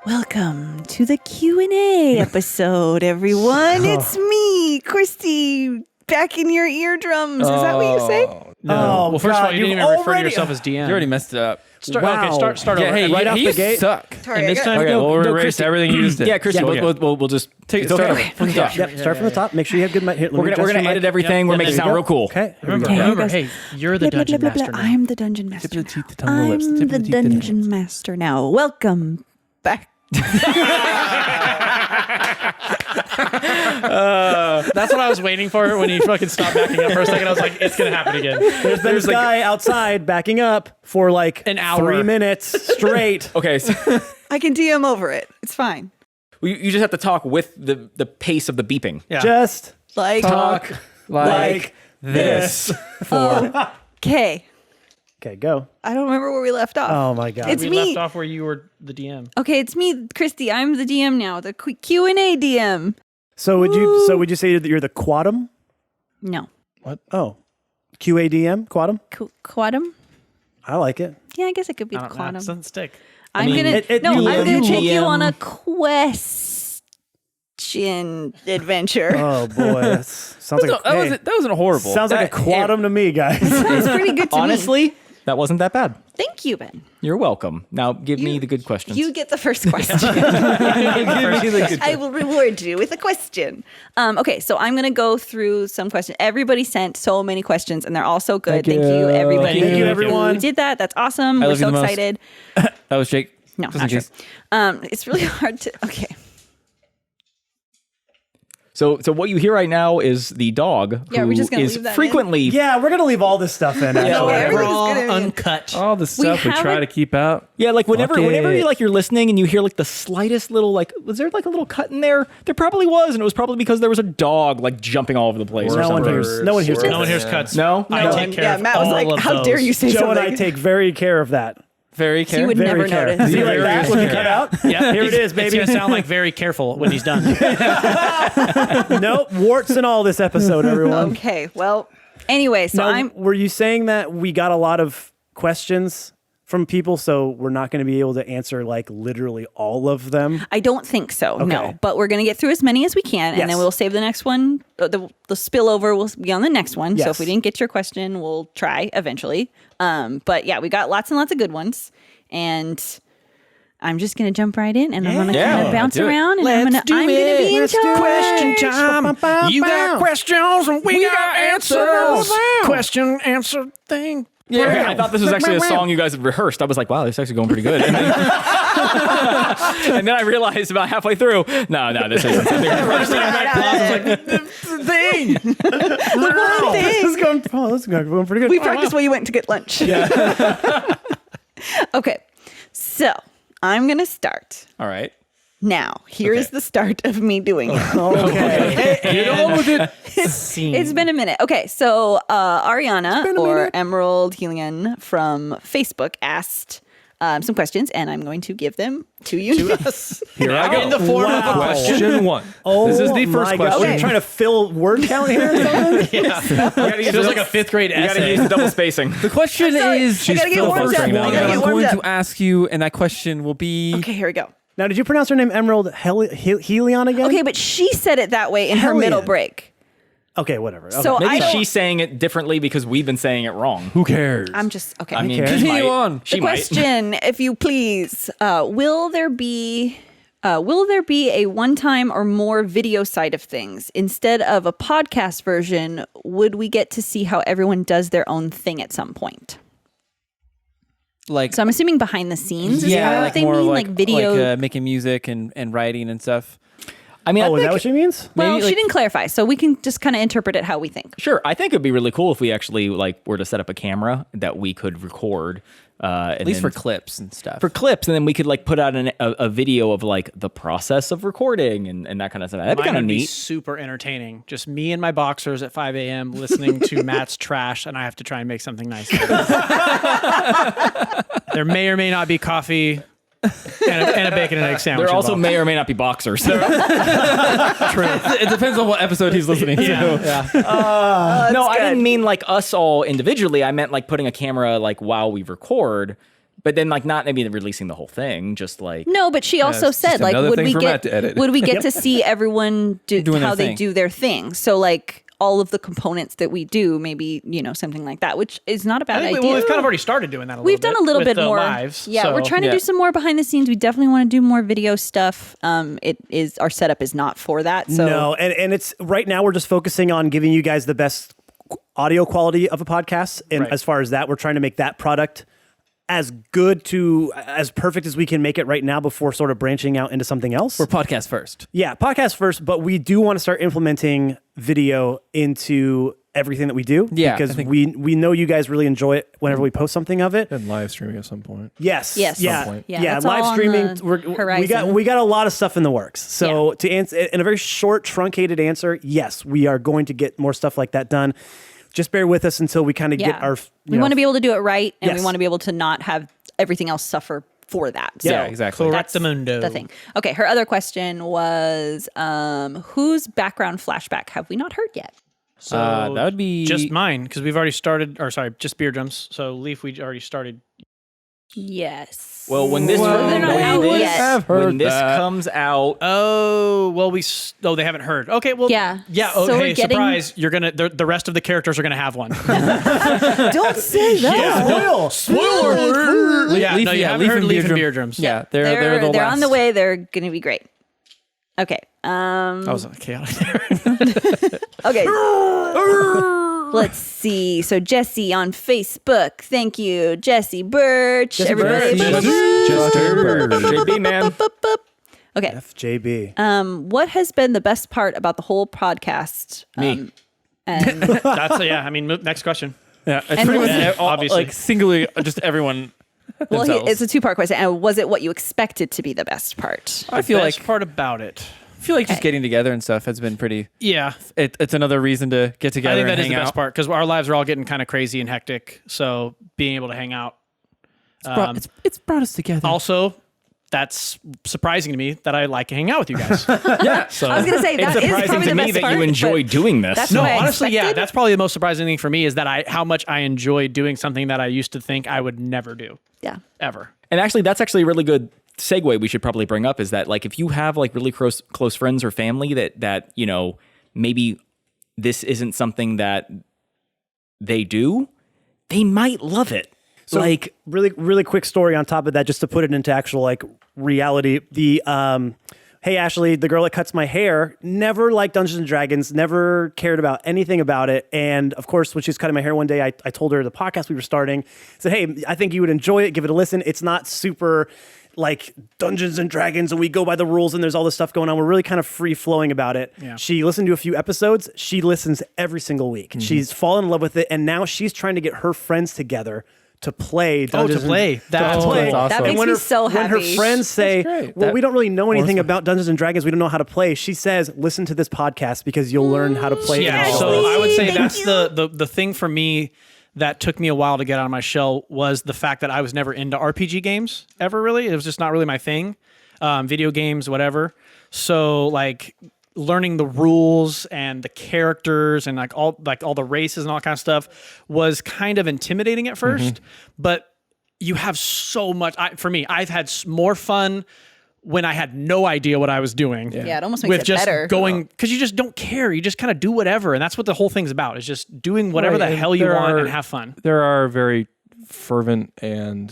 Welcome to the Q&A episode, everyone. It's me, Christy, back in your eardrums. Is that what you say? No. Well, first of all, you didn't even refer to yourself as DM. You already messed it up. Start over. Hey, right off the gate. Suck. Sorry, And this time, Okay, we'll erase Christy. everything you just did. Yeah, Christian, we'll just Take it's start okay. from the top. Yep, start from the top. Make sure you have good mic. Here, We're gonna edit everything. We're making it sound real cool. Okay. Remember, hey, you're the dungeon master now. I'm the dungeon master. Tip of the teeth, the tongue, the lips, I'm tip of the the teeth, the dungeon hands. master now. Welcome back. That's what I was waiting for when you fucking stopped backing up for a second. I was like, it's going to happen again. There's been this guy outside backing up for like An hour. 3 minutes straight. Okay, so I can DM over it. It's fine. you just have to talk with the pace of the beeping. Yeah. Just Like, Talk like this. okay. Okay, go. I don't remember where we left off. Oh my God. It's We me. left off where you were the DM. Okay, it's me, Christy. I'm the DM now, the Q&A DM. So would you say that you're the Quadum? No. Oh, QADM Quadum. Quantum? I like it. Yeah, I guess it could be I don't know. It quantum. doesn't stick. I'm mean, gonna you I'm live- gonna take you DM. on a question adventure. Oh boy, sounds like That wasn't horrible. sounds like a Quadum to me, guys. Sounds pretty good to me. Honestly, that wasn't that bad. Thank you, Ben. You're welcome. Now give me the good questions. You get the first question. I will reward you with a question. Okay, so I'm gonna go through some questions. Everybody sent so many questions, and they're all so good. Thank you, everybody. Thank you, everyone. who did that. That's awesome. I We're love you so the most. excited. That was Jake. No, Just in not true. case. It's really hard to. Okay. So what you hear right now is the dog Yeah, who we're just gonna is leave that in? frequently Yeah, we're gonna leave all this stuff in. Actually. No, everything's Raw, gonna be- uncut. all the stuff we try haven't- to keep out. Yeah, like whenever it. you like you're listening and you hear like the slightest little like was there like a little cut in there? There probably was, and it was probably because there was a dog like jumping all over the place. or No one something. hears. No one hears. No one hears cuts. No? I No, take care yeah, of Matt was all like, of "How those. dare you say Joe something?" and I take very care of that. Very You care. would Very never care. notice. See like that when you cut out? Yeah, Here it is, It's baby. going to sound like very careful when he's done. Nope, warts and all this episode, everyone. Okay. Well. Anyway, so Now, were you saying that we got a lot of questions from people, so we're not going to be able to answer like literally all of them? I don't think so. Okay. No, but we're going to get through as many as we can, and Yes. then we'll save the next one. The spillover will be on the next one. So Yes. if we didn't get your question, we'll try eventually. But yeah, we got lots and lots of good ones, and I'm just going to jump right in, and I'm going to Yeah, kind of bounce do it. around, and I'm going to be in charge. Question time. You got questions and we got answers. Question, answer thing. Yeah, I thought this was actually a song you guys had rehearsed. I was like, wow, this is actually going pretty good. And then, and then I realized about halfway through, no, this isn't something rehearsed. Thing. This is going pretty good. We practiced while you went to get lunch. Yeah. Okay, so I'm going to start. All right. Now, here is the start of me doing it. Okay. Get on with it. It's been a minute. Okay, so Ariana or Emerald Helion from Facebook asked some questions, and I'm going to give them to you. Here I go. In the form of a question. Question one. Oh, This is the first my God. question. Are you trying to fill word count here or something? Feels like a fifth grade You gotta essay. use the double spacing. The question Sorry, is, I gotta get warmed up. filibustering I now. gotta I'm get warmed going up. to ask you, and that question will be, Okay, here we go. Now, did you pronounce her name Emerald Helion again? Okay, but she said it that way in her middle Hellion. break. Okay, whatever. Okay. So I Maybe don't, she's saying it differently because we've been saying it wrong. who cares? I'm just okay. I mean, care. she Continue might. on. She the might. question, if you please, will there be a one-time or more video side of things instead of a podcast version? Would we get to see how everyone does their own thing at some point? like, So I'm assuming behind the scenes is yeah, kind of like what they more mean, like video. like, making music and writing and stuff. I mean, Oh, I is think, that what she means? well, maybe, she like- didn't clarify, so we can just kind of interpret it how we think. sure. I think it'd be really cool if we actually were to set up a camera that we could record. At least for clips and stuff. for clips, and then we could put out a video of the process of recording and that kind of stuff. That'd be Mine kind of would be neat. super entertaining. Just me in my boxers at 5 a.m. listening to Matt's trash, and I have to try and make something nice. There may or may not be coffee and a bacon and egg sandwich. There also involved. may or may not be boxers. It depends on what episode he's listening to. Yeah. No, I good. didn't mean us all individually. I meant putting a camera while we record But then, like, not maybe releasing the whole thing, just like No, but she also it's said, just like, another would thing we for get Matt to edit. would we get to see everyone Doing how their they thing. do their thing? So, like, all of the components that we do, maybe, something like that, which is not a bad idea. Well, we've kind of already started doing that. We've done a little with bit the more lives. Yeah, so. we're trying to do some more behind the scenes. We definitely want to do more video stuff. Our setup is not for that. So No, and it's right now we're just focusing on giving you guys the best audio quality of a podcast. And Right. as far as that, we're trying to make that product as perfect as we can make it right now before sort of branching out into something else. We're podcast first. Yeah, podcast first, but we do want to start implementing video into everything that we do. Yeah, because I think- we know you guys really enjoy it whenever we post something of it. And live streaming at some point. Yes. Yes. Yeah. Some point. Yeah. Yeah, that's Live all on streaming. the horizon. We got a lot of stuff in the works. So to answer in a very short, truncated answer, yes, we are going to get more stuff like that done. Just bear with us until we kind of get our. We want to be able to do it right, and Yes. we want to be able to not have everything else suffer for that. So Yeah, exactly. That's Correctamundo. the thing. Okay, her other question was, whose background flashback have we not heard yet? So that would be just mine because we've already started. Or sorry, just beer drums. So Leaf, we already started. Yes. Well, when this They're not out yet. when this comes out, Oh well, they haven't heard. Okay, well, Yeah. yeah. So Okay, we're getting- surprise! You're gonna the rest of the characters are gonna have one. Don't say that. Spoiler alert! Yeah, Leaf- no, you yeah, haven't Leaf heard and Leaf Beer and Drum- Beer Drums. Yeah, they're the They're last. on the way. They're going to be great. Okay. That was chaotic. Okay. Let's see. So Jesse on Facebook. Thank you, Jesse Birch. Everybody. Birch. JB man. Okay. FJB. What has been the best part about the whole podcast? Me. And That's I mean, next question. Yeah, it's And pretty much was- obviously. like singularly just everyone. well, themselves. it's a two-part question. And was it what you expected to be the best part? I feel Best like part about it. just getting together and stuff has been pretty. Yeah, It's another reason to get together. I think that and is hang the best out. part because our lives are all getting kind of crazy and hectic. So being able to hang out. It's brought us together. Also, that's surprising to me that I like hanging out with you guys. Yeah. So I was going to say that It's is surprising probably to the me best that part, you enjoy but doing this. that's no, what I honestly, yeah, expected. that's probably the most surprising thing for me is that how much I enjoy doing something that I used to think I would never do Yeah. ever. And actually, that's actually a really good segue we should probably bring up is that, like, if you have like really close friends or family that maybe this isn't something that they do, they might love it. So like, really quick story on top of that, just to put it into actual like reality. The hey Ashley, the girl that cuts my hair, never liked Dungeons and Dragons, never cared about anything about it. And of course, when she was cutting my hair one day, I told her the podcast we were starting. Said, hey, I think you would enjoy it. Give it a listen. It's not super like Dungeons and Dragons and we go by the rules and there's all this stuff going on. We're really kind of free flowing about it. Yeah. She listened to a few episodes. She listens every single week. She's fallen in love with it. And now she's trying to get her friends together to play Dungeons to play. and, That's to play. cool. That's That awesome. makes when me her, so when her happy. friends say, great. well, That- we don't really know anything about Dungeons and Dragons. We don't know how to play. She says, listen to this podcast because you'll learn how to play. Yeah, it. so I would say Thank that's you. the thing for me that took me a while to get out of my shell was the fact that I was never into RPG games ever really. It was just not really my thing. Video games, whatever. So like learning the rules and the characters and like all the races and all that kind of stuff was kind of intimidating at first, but you have so much. For me, I've had more fun when I had no idea what I was doing. Yeah, it almost makes with it just better. going because you just don't care. You just kind of do whatever, and that's what the whole thing's about. Is just doing whatever Right, the and hell you there want are- and have fun. There are very fervent and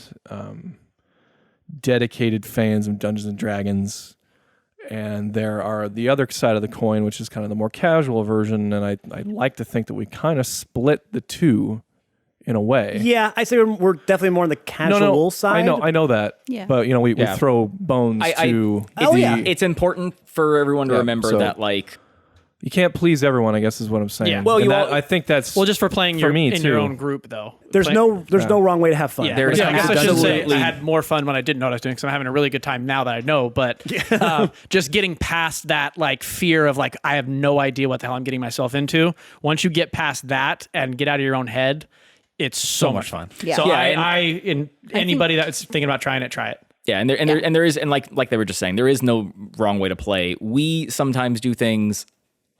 dedicated fans of Dungeons and Dragons, and there are the other side of the coin, which is kind of the more casual version. And I like to think that we kind of split the two in a way. Yeah, I say we're definitely more on the casual side. I know that. Yeah. But we Yeah. throw bones to it's, the. it's important for everyone to Yeah, remember so- that, like, You can't please everyone, I guess is what I'm saying. Yeah. Well, And you that- all- I think that's Well, just for playing for me in your too. own group, though. There's Play- no wrong way to have fun. Yeah, There's I guess I should say absolutely- I had more fun when I didn't know what I was doing because I'm having a really good time now that I know. But just getting past that like fear of like I have no idea what the hell I'm getting myself into. Once you get past that and get out of your own head, it's so much fun. Yeah. So Yeah, anybody that's thinking about trying it, try it. yeah, and there is, and like they were just saying, there is no wrong way to play. We sometimes do things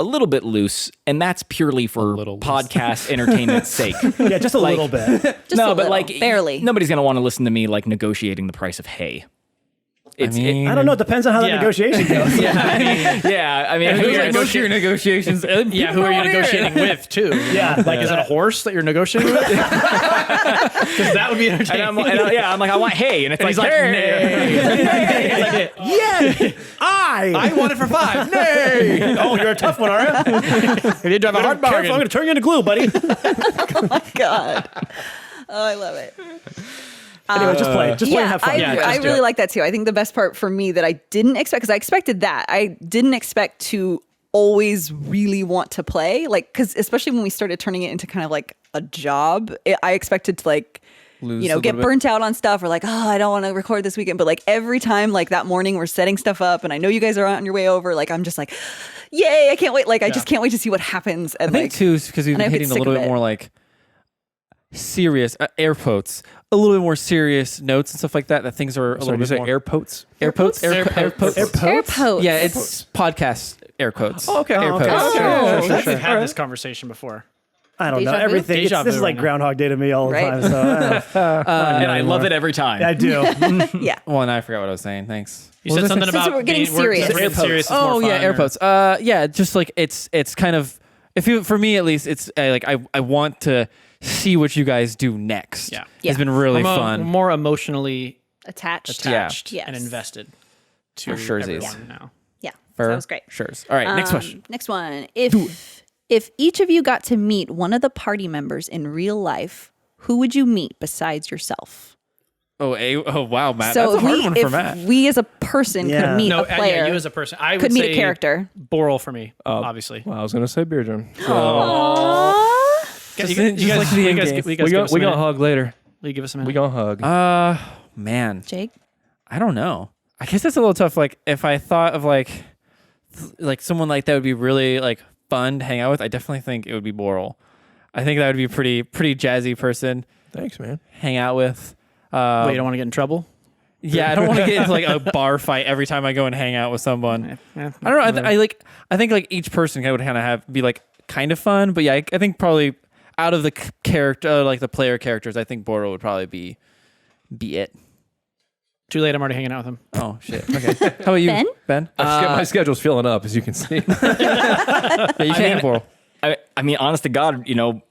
a little bit loose, and that's purely for podcast entertainment's sake. Yeah, just a little bit. Just No, a but little, like barely. nobody's gonna want to listen to me like negotiating the price of hay. I don't know. It depends on how that Yeah. negotiation goes. I mean, who are most of your negotiations. Yeah, who are you negotiating with too? Yeah. Like, is it a horse that you're negotiating with? Because that would be entertaining. I'm like, I want hay, and it's And he's like, like, hey. Yeah, I want it for 5. Nay. Oh, you're a tough one, are you? You need to have a hard Careful, I'm bargain. going to turn you into glue, buddy. God. Oh, I love it. Anyway, just play. Just play and Yeah, have fun. I really like that too. I think the best part for me that I didn't expect, because I expected that. I didn't expect to always really want to play. Like, because especially when we started turning it into kind of like a job, I expected to like, Lose you know, a get little bit. burnt out on stuff or like, oh, I don't want to record this weekend. But like every time, like that morning we're setting stuff up and I know you guys are on your way over, like I'm just like, yay, I can't wait. Like, I just can't wait to see what happens. And I think like, too, because we've and I been get hitting a sick little of bit it. more like serious air quotes, a little bit more serious notes and stuff like that. That things are a Sorry, little did you bit say more airpoats? airpoats, Airpoats. Yeah, it's podcast air quotes. Oh, okay. Air Okay. quotes. Oh, We've had this conversation before. I don't know. Deja vu? Everything. Deja This vu is like right now. Groundhog Day to me all the Right. time. So and I love it every time. I do. Yeah. Well, and I forgot what I was saying. Thanks. You said something Since about we're getting serious. We're getting serious. It's Oh more yeah, fun, or- airpods. Yeah, just like it's kind of for me at least, it's like I want to see what you guys do next. Yeah. It's been really I'm fun. more emotionally Attached. attached Yes. and invested to For suresies. everyone now. Yeah. For So that was great. Sure. All right, next question. Next one. If each of you got to meet one of the party members in real life, who would you meet besides yourself? Oh wow, Matt. So That's a hard we, one for Matt. if we as a person Yeah. could meet No, a player, yeah, you as a person. I could would meet say a character. Boral for me, obviously. Well, I was going to say Beer Drum. So Just like the end game. we gonna hug later. Will you give us a minute? We gonna hug. Man, Jake? I don't know. I guess that's a little tough. Like if I thought of like someone like that would be really like fun to hang out with, I definitely think it would be Boral. I think that would be a pretty jazzy person Thanks, man. hang out with. Wait, you don't want to get in trouble? Yeah, I don't want to get into like a bar fight every time I go and hang out with someone. Yeah. I don't know. I think like each person would kind of be like kind of fun, but yeah, I think probably out of the character, like the player characters, I think Boral would probably be it. Too late. I'm already hanging out with him. Oh shit. Okay. How about you, Ben? My schedule's filling up, as you can see. Yeah, you can't have Boral. I mean, honest to God, you know,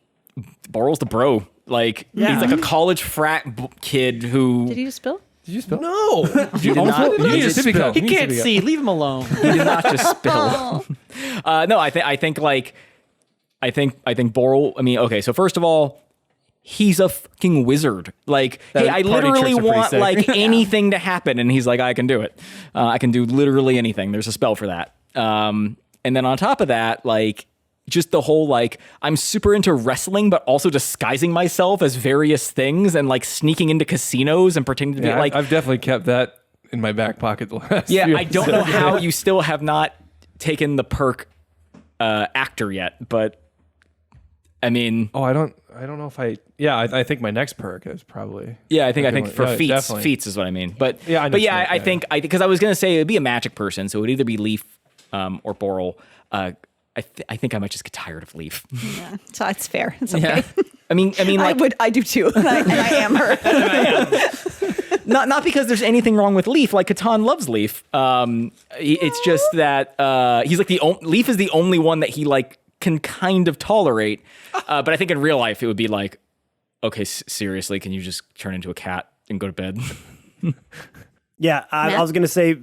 Boral's the bro. Like, he's like a college frat kid who... Did you just spill? Did you spill? No! You did not. You need a sippy cup. He You need a can't sippy cup. see. Leave him alone. He did not just spill. No, I think Boral. I mean, okay. So first of all, he's a fucking wizard. Like, hey, I party literally tricks are pretty want sick. like anything to happen, and he's like, I can do it. I can do literally anything. There's a spell for that. And then on top of that, like, just the whole like, I'm super into wrestling, but also disguising myself as various things and like sneaking into casinos and pretending to be Yeah, like. I've definitely kept that in my back pocket the last Yeah, few I don't know episodes. how you still have not taken the perk actor yet, but I mean, Oh, I don't know if I. Yeah, I think my next perk is probably. yeah, I think Okay, for yeah, feats, definitely. feats is what I mean. But Yeah, I know but what you yeah, mean, I yeah. think because I was gonna say it'd be a magic person, so it would either be Leaf or Boral. I think I might just get tired of Leaf. Yeah. So that's fair. It's okay. Yeah. I mean, like I do too. And I am her. not because there's anything wrong with Leaf. Like Catan loves Leaf. It's just that he's like Leaf is the only one that he like can kind of tolerate. But I think in real life it would be like, okay, seriously, can you just turn into a cat and go to bed? Yeah, I Matt? was going to say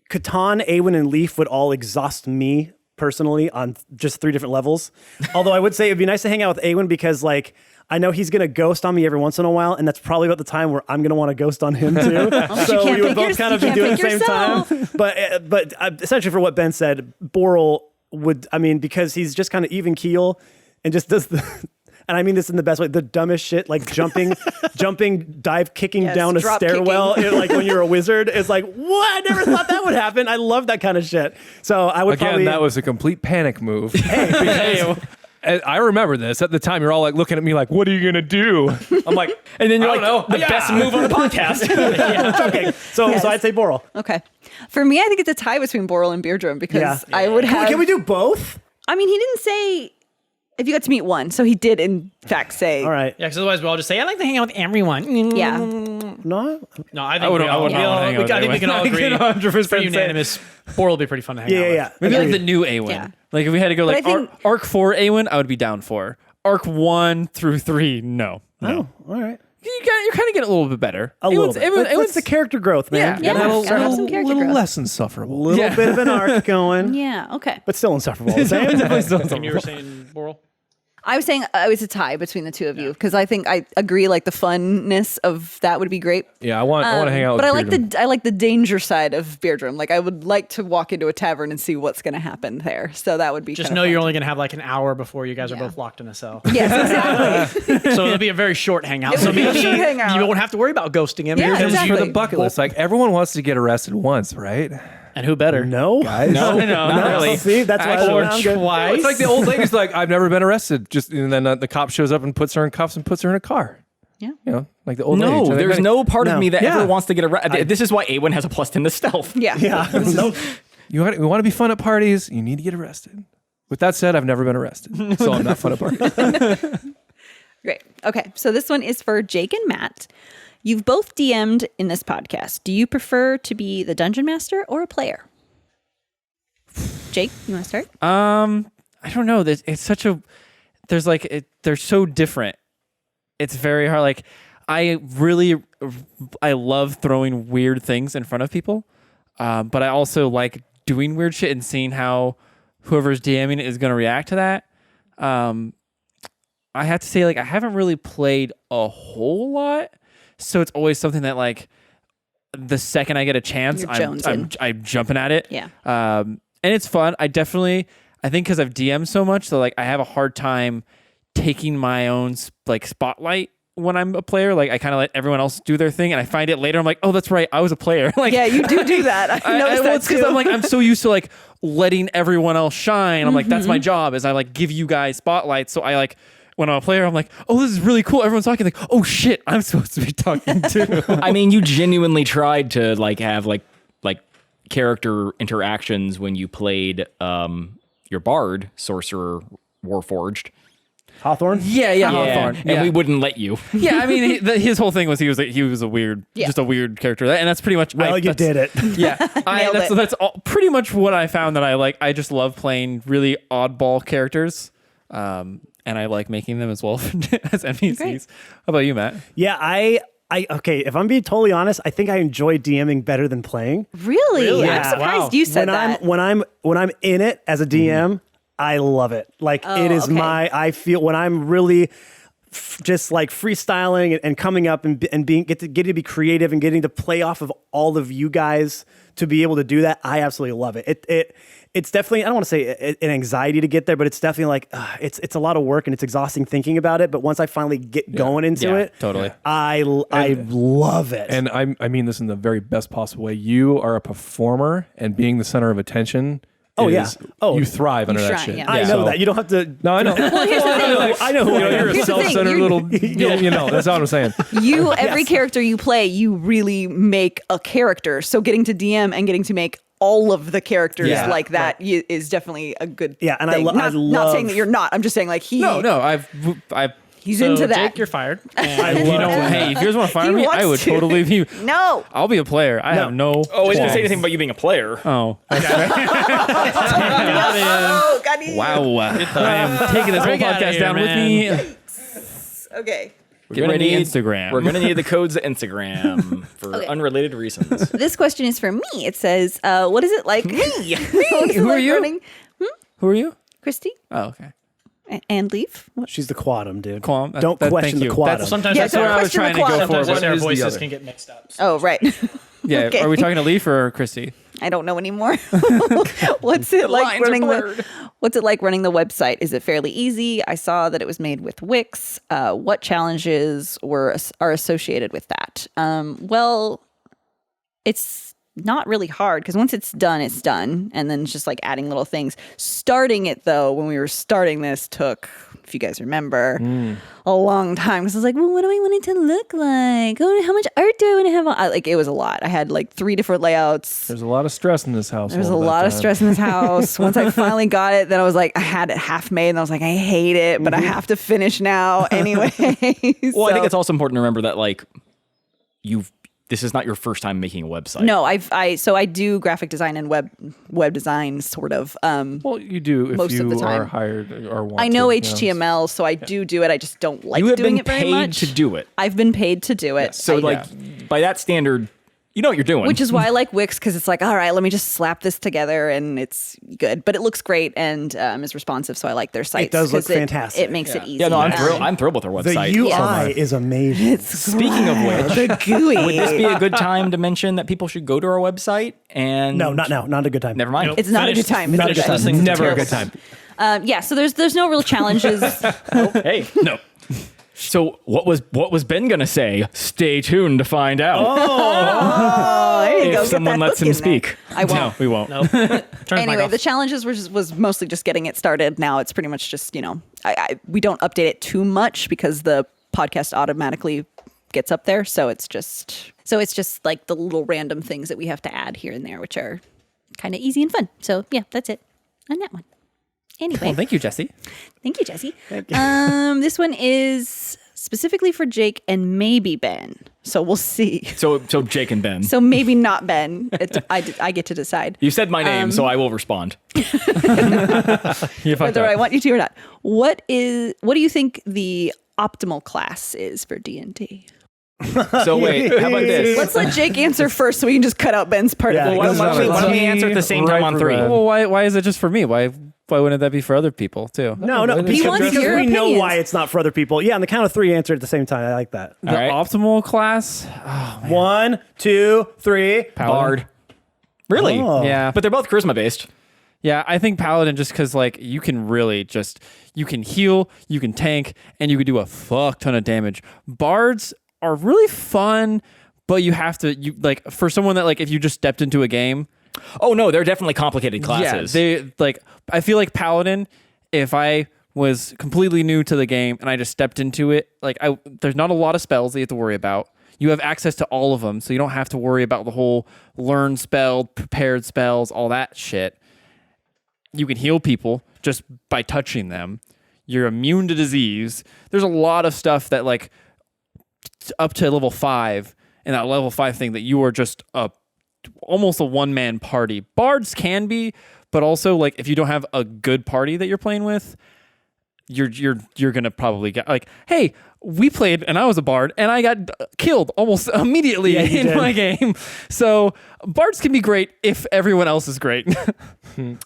Catan, Awen, and Leaf would all exhaust me personally on just 3 different levels. Although I would say it'd be nice to hang out with Awen because like I know he's going to ghost on me every once in a while, and that's probably about the time where I'm going to want to ghost on him too. So can't we would pick both kind of you be doing can't it at the pick same time. But essentially for what Ben said, Boral would, I mean, because he's just kind of even keel and just does the... And I mean this in the best way. The dumbest shit, like jumping, dive kicking Yes, down a drop stairwell, kicking. like when you're a wizard. It's like, what? I never thought that would happen. I love that kind of shit. So I would Again, probably... that was a complete panic move. Because I remember this at the time. You're all like looking at me like, "What are you gonna do?" I'm like, And then you're I like, don't know. the best move on the podcast. okay. So I'd say Boral. Okay. For me, I think it's a tie between Boral and Beardrum because Yeah. I would have. Can we do both? I mean, he didn't say if you got to meet one, so he did in fact say. All right. Yeah, because otherwise we all just say, I like to hang out with everyone. Yeah. No. No, I think we can all agree. 100% Pretty unanimous. Bor will be pretty fun to hang out with. Yeah. Maybe like Agreed. the new Awen. Yeah. Like if we had to go But like I think- Arc 4 Awen, I would be down for. Arc 1 through 3, no. Oh, all right. You kind of get a little bit better. A little bit. That's Awen's the character growth, man. Yeah. A little, gotta have some character little growth. less insufferable. A little bit of an arc going, Yeah. Okay. but still insufferable. The same. And you were saying, Boral? I was saying it was a tie between the two of you because I think I agree. Like the funness of that would be great. Yeah, I want to hang out with But Beardrum. I like the danger side of Beardrum. Like I would like to walk into a tavern and see what's going to happen there. So that would be Just kinda know you're fun. only going to have like an hour before you guys are Yeah. both locked in a cell. Yes, exactly. So it'll be a very short hangout. It So would be a maybe short hangout. you won't have to worry about ghosting him. Yeah, You're just- exactly. For the bucket list, like everyone wants to get arrested once, right? And who better? No, guys. No, not really. See, that's why Or I'm good. twice. It's like the old lady's like, I've never been arrested. Just and then the cop shows up and puts her in cuffs and puts her in a car. Yeah. You know, like the old No, lady. there's no part of No. me that Yeah. ever wants to get arrested. This is why Awen has a +10 to stealth. Yeah. Yeah. No. You want to be fun at parties. You need to get arrested. With that said, I've never been arrested, so I'm not fun at parties. Great. Okay. So this one is for Jake and Matt. You've both DM'd in this podcast. Do you prefer to be the dungeon master or a player? Jake, you want to start? I don't know. It's such a. There's like they're so different. It's very hard. Like I love throwing weird things in front of people, but I also like doing weird shit and seeing how whoever's DMing is going to react to that. I have to say, like I haven't really played a whole lot, so it's always something that like the second I get a chance, You're I'm jonesing. jumping at it. Yeah. And it's fun. I think because I've DM'd so much, so like I have a hard time taking my own like spotlight when I'm a player. Like I kind of let everyone else do their thing, and I find it later. I'm like, oh, that's right, I was a player. Like Yeah, you do that. I noticed that it's because too. I'm like I'm so used to like letting everyone else shine. I'm like that's my job is I like give you guys spotlights. So I like when I'm a player, I'm like, oh, this is really cool. Everyone's talking like, oh shit, I'm supposed to be talking too. I mean, you genuinely tried to like have like character interactions when you played your bard, sorcerer, warforged. Hawthorne? yeah, Yeah, Hawthorne. and we wouldn't let you. Yeah, I mean, his whole thing was he was a weird, Yeah. just a weird character, and that's pretty much. Well, you did it. Yeah, Nailed it. that's all, pretty much what I found that I like. I just love playing really oddball characters, and I like making them as well as NPCs. Great. How about you, Matt? Yeah, I okay, if I'm being totally honest, I think I enjoy DMing better than playing. Really? Yeah. I'm surprised Wow. you said that. When I'm in it as a DM, I love it. Like it is okay. I feel when I'm really just like freestyling and coming up and being getting to be creative and getting to play off of all of you guys to be able to do that, I absolutely love it. It's definitely, I don't want to say an anxiety to get there, but it's definitely like it's a lot of work and it's exhausting thinking about it. But once I finally get going into Yeah, it, totally. I love it. And I mean this in the very best possible way. You are a performer, and being the center of attention. Oh, yeah. Oh, you thrive under that shine, shit. yeah. I know So- that you don't have to. No, I know. Well, here's the thing. I know who I am. You're a Here's the thing, self-centered you're- little. You know, that's all I'm saying. You every character you play, you really make a character. So getting to DM and getting to make all of the characters Yeah, like that is definitely a good Yeah, and I thing. lo- I not saying love- that you're not. I'm just saying like No, I've. he's So, into that. Jake, you're fired. I You love know, it. hey, if you guys want to fire He me, I wants would to. totally be. No. I'll be a player. I have no. Oh, I didn't say qualms. anything about you being a player. Oh, Oh, got him. wow! I am taking this whole Break outta podcast here, down man. with me. Okay. Get ready, Instagram. We're gonna need the codes of Instagram for Okay. unrelated reasons. This question is for me. It says, what is it like? Me. What is it Who are like you? running? Who are you? Christy Oh, okay. And Leaf. What? She's the quantum, dude. Qualm. Don't question the quantum. Sometimes Yeah, that's don't where I was question trying the to go quality. for. sometimes What our is the voices other? can get mixed up. Oh, right. Yeah. Okay. Are we talking to Leaf or Christy? I don't know anymore. What's it like lines are running blurred. What's it like running the website? Is it fairly easy? I saw that it was made with Wix. What challenges are associated with that? Well, it's not really hard because once it's done, and then it's just like adding little things. Starting it though, when we were starting this, took, if you guys remember, a long time because I was like, well, what do I want it to look like? Oh, how much art do I want to have? Like, it was a lot. I had like 3 different layouts. There's a lot of stress in this house. There was a lot of stress in this house. Once I finally got it, then I was like, I had it half made, and I was like, I hate it, but I have to finish now anyway. Well, I think it's also important to remember that like this is not your first time making a website. No, I do graphic design and web design sort of. Well, you do if most you of the time. are hired or want I know to, HTML, so I do it. I just don't like You have doing been it very paid much. to do it. I've been paid to do it. So by that standard, you know what you're doing. Which is why I like Wix, because it's like, all right, let me just slap this together and it's good. But it looks great and is responsive, so I like their sites. It does look 'cause fantastic. It makes it easy. Yeah, no, I'm thrilled with our The website. UI is amazing. Speaking of which, the GUI. would this be a good time to mention that people should go to our website? And No, not now. Not a good time. Never mind. It's not a good time. It's Not a good okay. time. Never a good time. Yeah, so there's no real challenges. Hey, no. So what was Ben gonna say? Stay tuned to find out. Oh, there you go. If Get someone that lets hook him in there. speak. I won't. No, we won't. Nope. Turn his mic Anyway, off. the challenges was mostly just getting it started. Now it's pretty much just, we don't update it too much because the podcast automatically gets up there. So it's just like the little random things that we have to add here and there, which are kind of easy and fun. So yeah, that's it on that one. Anyway, Well, thank you, Jesse. thank you, Jesse. This one is specifically for Jake and maybe Ben. So we'll see. So Jake and Ben. So maybe not Ben. I get to decide. You said my name, so I will respond. Whether I want you to or not. What do you think the optimal class is for D&D? So wait, how about this? Let's let Jake answer first so we can just cut out Ben's part Yeah, of it. Well, why don't we answer at the same time on 3? Well, why is it just for me? Why wouldn't that be for other people too? No, He wants because your we know opinions. why it's not for other people. Yeah, on the count of 3, answer at the same time. I like that. The right. optimal class? 1, 2, 3. Bard. Really? Oh. Yeah. But they're both charisma based. Yeah, I think Paladin just because like you can really you can heal, you can tank, and you can do a fuck ton of damage. Bards are really fun, but you have to for someone that like if you just stepped into a game. Oh no, they're definitely complicated classes. Yeah, I feel like Paladin, if I was completely new to the game and I just stepped into it, there's not a lot of spells that you have to worry about. You have access to all of them, so you don't have to worry about the whole learn spell, prepared spells, all that shit. You can heal people just by touching them. You're immune to disease. There's a lot of stuff that like up to level 5 and that level 5 thing that you are just almost a one-man party. Bards can be, but also like if you don't have a good party that you're playing with, you're gonna probably get like, hey, we played and I was a bard and I got killed almost immediately in my game. So bards can be great if everyone else is great.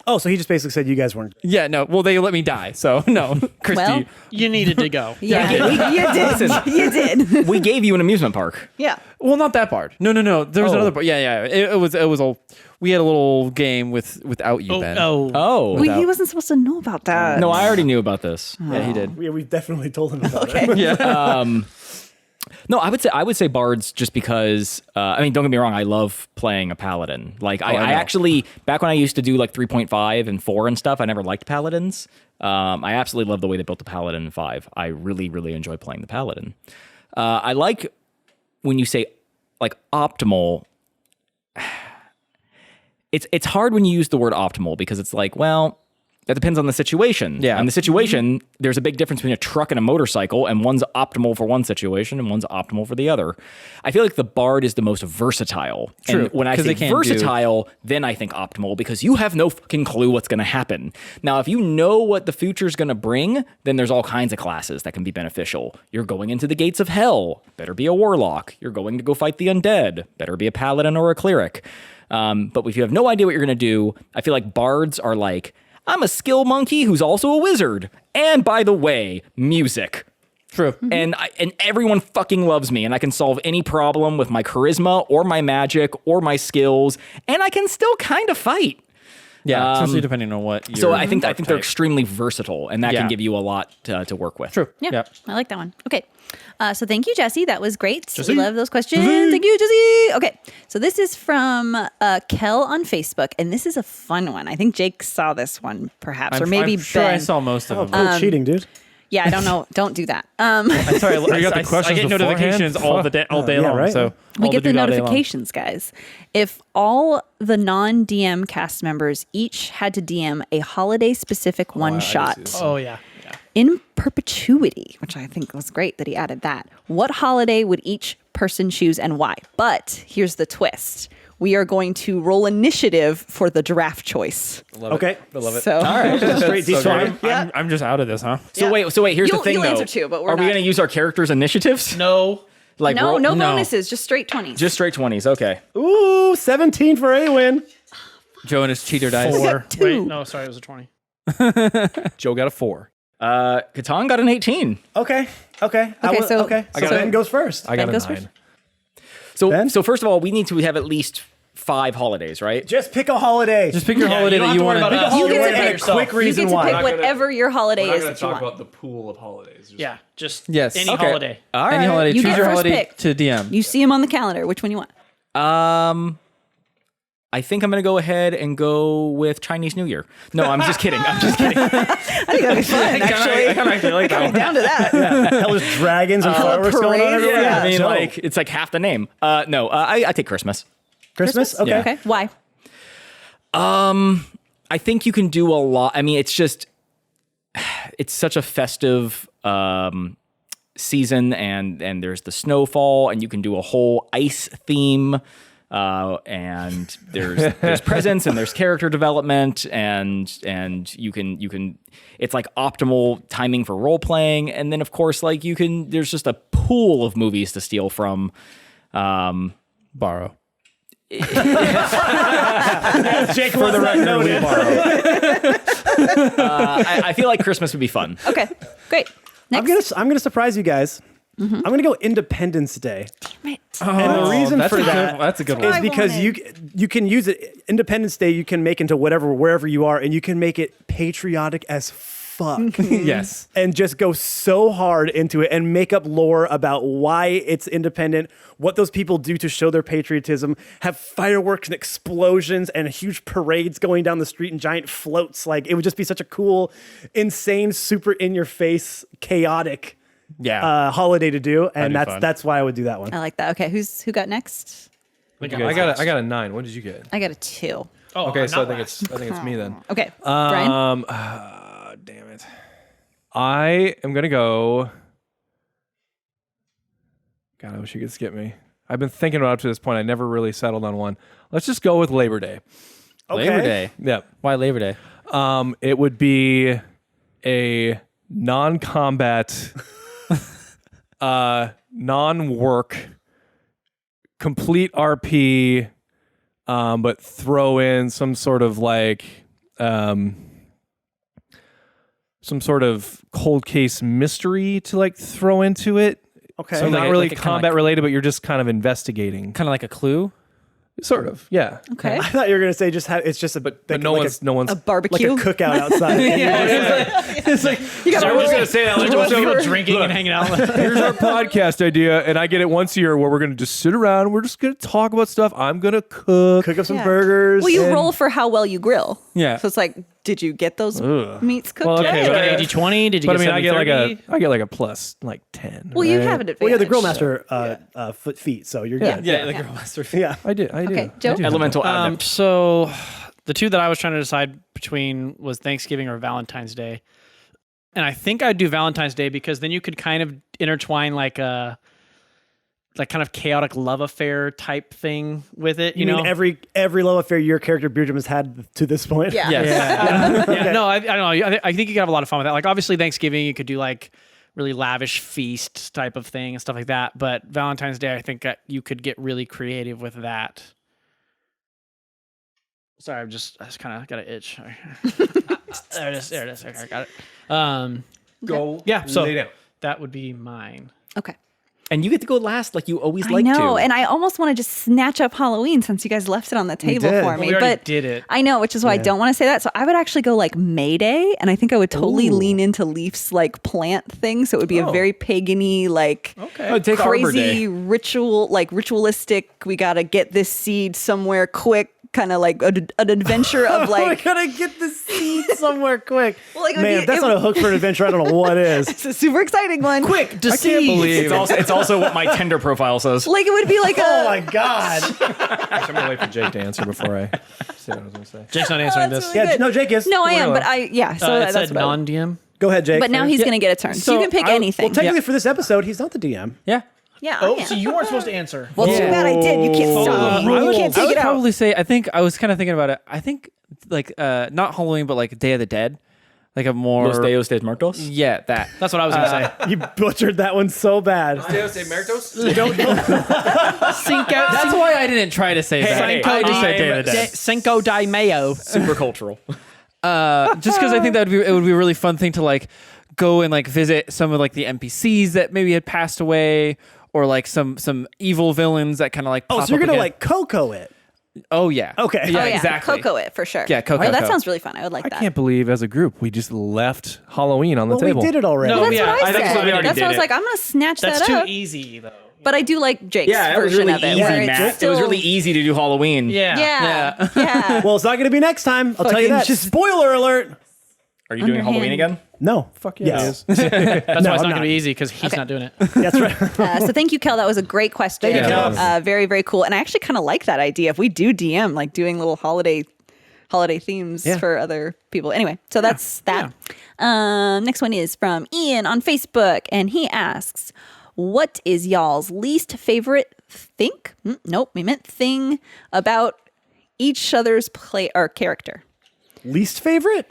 Oh, so he just basically said you guys weren't. Yeah, no. Well, they let me die, so no, Christy. Well, You needed to go. yeah, you did. You did. We gave you an amusement park. Yeah. Well, not that bard. No. There was another bard. Yeah. It was a. We had a little game without you, Ben. Oh. He wasn't supposed to know about that. No, I already knew about this. Yeah, he did. We definitely told him about it. Yeah. No, I would say bards just because I mean, don't get me wrong, I love playing a paladin. Like I actually back when I used to do like 3.5 and 4 and stuff, I never liked paladins. I absolutely love the way they built the paladin in 5. I really, really enjoy playing the paladin. I like when you say like optimal. It's hard when you use the word optimal because it's like, well, that depends on the situation. Yeah. And the situation, there's a big difference between a truck and a motorcycle, and one's optimal for one situation and one's optimal for the other. I feel like the bard is the most versatile. True, And when I 'cause say they can versatile, then I think optimal because you have no fucking clue what's going to happen. Now, if you know what the future's going to bring, then there's all kinds of classes that can be beneficial. You're going into the gates of hell. Better be a warlock. You're going to go fight the undead. Better be a paladin or a cleric. But if you have no idea what you're going to do, I feel like bards are like, I'm a skill monkey who's also a wizard. And by the way, music. True. And everyone fucking loves me, and I can solve any problem with my charisma or my magic or my skills, and I can still kind of fight. Yeah, especially depending on what. So your I think they're archetype. extremely versatile, and that Yeah. can give you a lot to work with. True. Yeah, Yep. I like that one. Okay. So thank you, Jesse. That was great. We love those questions. Thank you, Jesse. Okay. So this is from Kel on Facebook, and this is a fun one. I think Jake saw this one, perhaps, or maybe I'm sure Ben. I saw most of Oh, them. cool. Cheating, dude. Yeah, I don't know. Don't do that. I'm sorry, you got the I questions get beforehand? notifications all day yeah, long. right. So We all get the dude all day long. notifications, guys. If all the non-DM cast members each had to DM a holiday-specific one-shot Oh yeah. Yeah. in perpetuity, which I think was great that he added that, what holiday would each person choose and why? But here's the twist. We are going to roll initiative for the draft choice. Okay. I love it. So, All right. Straight So D20. I'm just out of this, huh? So Yeah. wait. Here's the You'll- thing, you'll though. answer too, but we're are we not- going to use our characters' initiatives? No. Like no, roll- no No. bonuses, just straight 20s. just straight 20s. Okay. Ooh, 17 for Awen. Joe and his cheater dice. 4. two. Wait, no, sorry, it was a 20. Joe got a 4. Catan got an 18. Okay. Okay, so- So Ben goes first. I got Ben a goes 9. first. Ben? So first of all, we need to have at least 5 holidays, right? Just pick a holiday. Just pick your Yeah, haliday you don't that have you to want worry to. about us. You You're get to worried about pick yourself. quick You reason get to why. pick whatever your holiday is that you want. the pool of holidays. Just Yeah, just Yes. any Okay. holiday. All right. Any holiday. You Choose get your first holiday pick. to DM. You see them on the calendar. Which one you want? I think I'm going to go ahead and go with Chinese New Year. No, I'm just kidding. I'm just kidding. I think that'd be fun, actually. I kind of actually like that one. Down to that. Hell, there's dragons and fireworks going on parades, everywhere. Yeah, I mean, So, like, it's like half the name. No, I take Christmas. Christmas? Okay. Yeah. Okay, why? I think you can do a lot. I mean, it's just, it's such a festive season, and there's the snowfall, and you can do a whole ice theme. And there's presence and there's character development and you can it's like optimal timing for role playing, and then of course like there's just a pool of movies to steal from. Borrow. Jake for the record, we borrow. I feel like Christmas would be fun. Okay, great. Next. I'm gonna surprise you guys. I'm gonna go Independence Day. And the reason that's for a good- that That's a good is one. because you can use it. Independence Day you can make into wherever you are, and you can make it patriotic as fuck. Yes. And just go so hard into it and make up lore about why it's independent, what those people do to show their patriotism, have fireworks and explosions and huge parades going down the street and giant floats. Like, it would just be such a cool, insane, super in your face, chaotic holiday to do. And That'd be fun. that's why I would do that one. I like that. Okay, who got next? I got a 9. What did you get? I got a 2. Oh, Okay, so I not think last. it's me then. Okay, Brian. Damn it. I am gonna go. God, I wish you could skip me. I've been thinking about it up to this point. I never really settled on one. Let's just go with Labor Day. Labor Day. Yep. Why Labor Day? It would be a non-combat, non-work, complete RP, but throw in some sort of like some sort of cold case mystery to like throw into it. Okay. So like not a- really like a kinda combat like- related, but you're just kind of investigating. Kind of like a Clue. Sort of, yeah. Okay. I thought you were gonna say just have it's just a But like, no like one's no one's A like a barbecue. cookout outside. It's like You got I was gonna say that like Bunch of people Look. drinking and hanging out. here's our podcast idea, and I get it once a year where we're gonna just sit around and we're just gonna talk about stuff. I'm gonna cook. Cook up some Yeah. burgers. Well, you and- roll for how well you grill. Yeah. So it's like, did you get those meats cooked? Well, okay, right? Did you but- get 80-20? Did you But I get mean, I get 70-30? like a plus like 10. Well, you right? have an advantage. Well, yeah, the grill master foot feet, so you're good. Yeah, like a master. Yeah. I do. Okay, Joe? I do. Elemental. So the two that I was trying to decide between was Thanksgiving or Valentine's Day. And I think I'd do Valentine's Day because then you could kind of intertwine like a kind of chaotic love affair type thing with it. You, You know, mean every love affair your character Beardrum has had to this point? Yeah. Yes. yeah, no, I don't know. I think you could have a lot of fun with that. Like, obviously, Thanksgiving, you could do like really lavish feast type of thing and stuff like that. But Valentine's Day, I think you could get really creative with that. Sorry, I just kind of got an itch. There it is. Okay, I got it. Go. Yeah, so lay down. that would be mine. Okay. And you get to go last like you always I like know, to. and I almost want to just snatch up Halloween since you guys left it on the table did. for Well, me. we already but did it. I know, which is why I don't want to say that. So I would actually go like May Day, and I think I would totally lean into Leaf's like plant thing. So it would be a very pagany, like Oh, take Arbor crazy Day. ritual, like ritualistic. We gotta get this seed somewhere quick. Kind of like an adventure of We're like gonna get the seed somewhere quick. Well, like, it would Man, be- if that's it not a would- hook for an adventure, I don't know what is. it's a super exciting one. Quick, I can't deceive. believe It's also what my Tinder profile says. Like it would be like Oh a my god. I'm gonna wait for Jake to answer before I say what I was gonna say. Jake's not answering that's this. really Yeah, good. no, Jake is. No, I am, Well, but so It that's said what I would- non-DM. Go ahead, Jake. But now he's gonna get a turn. So you can pick anything. Well, technically for this episode, he's not the DM. Yeah. yeah. Oh, I am. so you weren't supposed to answer. Well, too bad I did. You can't stop me. You can't I take would it out. probably say, I was kind of thinking about it. I think like not Halloween, but like Day of the Dead, like a more Los Deos de Muertos. yeah that. That's what I was gonna say. You butchered that one so bad. That's why I didn't try to say that. hey, I just said Day of the Dead. Cinco de Mayo. Super cultural. Just because I think it would be a really fun thing to like go and like visit some of like the NPCs that maybe had passed away, or like some evil villains that kind of like. Oh, pop so you're up gonna again. like Coco it. Oh yeah. Okay. Yeah, Oh, yeah. exactly. Cocoa it for sure. Yeah, Cocoa. Oh, that sounds really fun. I would like I that. can't believe as a group we just left Halloween on the Well, table. we did it already. No, That's yeah, what I I think said. so. We already That's did why I was it. like, I'm gonna snatch That's that too up. easy though. But I do like Jake's Yeah, it was version really of it. easy, where it's Matt. still, It was really easy to do Halloween. Yeah. Yeah. Well, it's not gonna be next time. I'll tell you that. Fucking Spoiler alert. Are you doing Halloween again? No. Fuck yeah, Yes. it is. That's why it's I'm not not. gonna be easy because he's not doing it. That's right. So thank you, Kel. That was a great question. Thank you, Kel. Very, very cool. And I actually kind of like that idea. If we do DM, like doing little holiday themes Yeah. for other people. Anyway, so that's that. Next one is from Ian on Facebook, and he asks, "What is y'all's least favorite thing about each other's play or character?" Least favorite?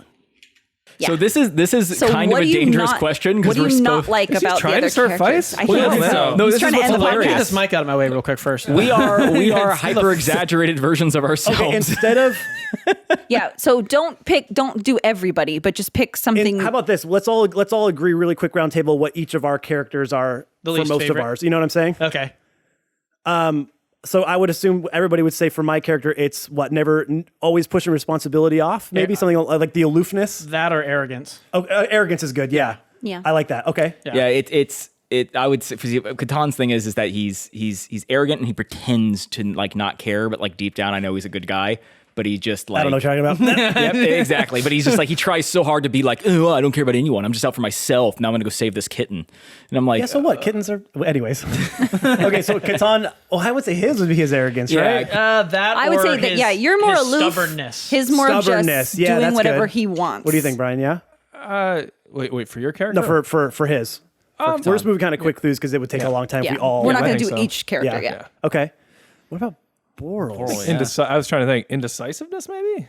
So this is So kind of what a do you dangerous not- question What because do we're you not supposed. like Is he about the trying other to start characters? fights? I Well, think no, so. no. No, He's this trying is to end what's the hilarious. Get podcast. this mic out of my way real quick first. We are hyper exaggerated versions of ourselves. Okay, instead of Yeah. So don't do everybody, but just pick something. how about this? Let's all agree really quick round table what each of our characters are The for least most favorite? of ours. You know what I'm saying? Okay. So I would assume everybody would say for my character, it's always pushing responsibility off. Maybe something like the aloofness. That or arrogance. Oh, arrogance is good. Yeah. Yeah. I like that. Okay. Yeah, it's I would say Katan's thing is that he's arrogant and he pretends to like not care, but like deep down I know he's a good guy. But he just like I don't know what you're talking about. Yep, exactly. But he's just like he tries so hard to be like, oh, I don't care about anyone. I'm just out for myself. Now I'm gonna go save this kitten. And I'm like, Yeah, so what? Kittens are. Well, anyways. Okay, so Catan. Well, I would say his would be his arrogance, Yeah. right? That I would or say that. his- Yeah, you're more his aloof. Stubbornness. His more of Stubbornness. just Yeah, doing that's whatever good. he wants. What do you think, Brian? Yeah. Wait for your character. No, for his. We're just moving kind of quick through because it would take a long time Yeah. if we all. We're not I going to think do so. each character Yeah. yet. Yeah. Okay. What about Borals? I was trying to think. Indecisiveness, maybe?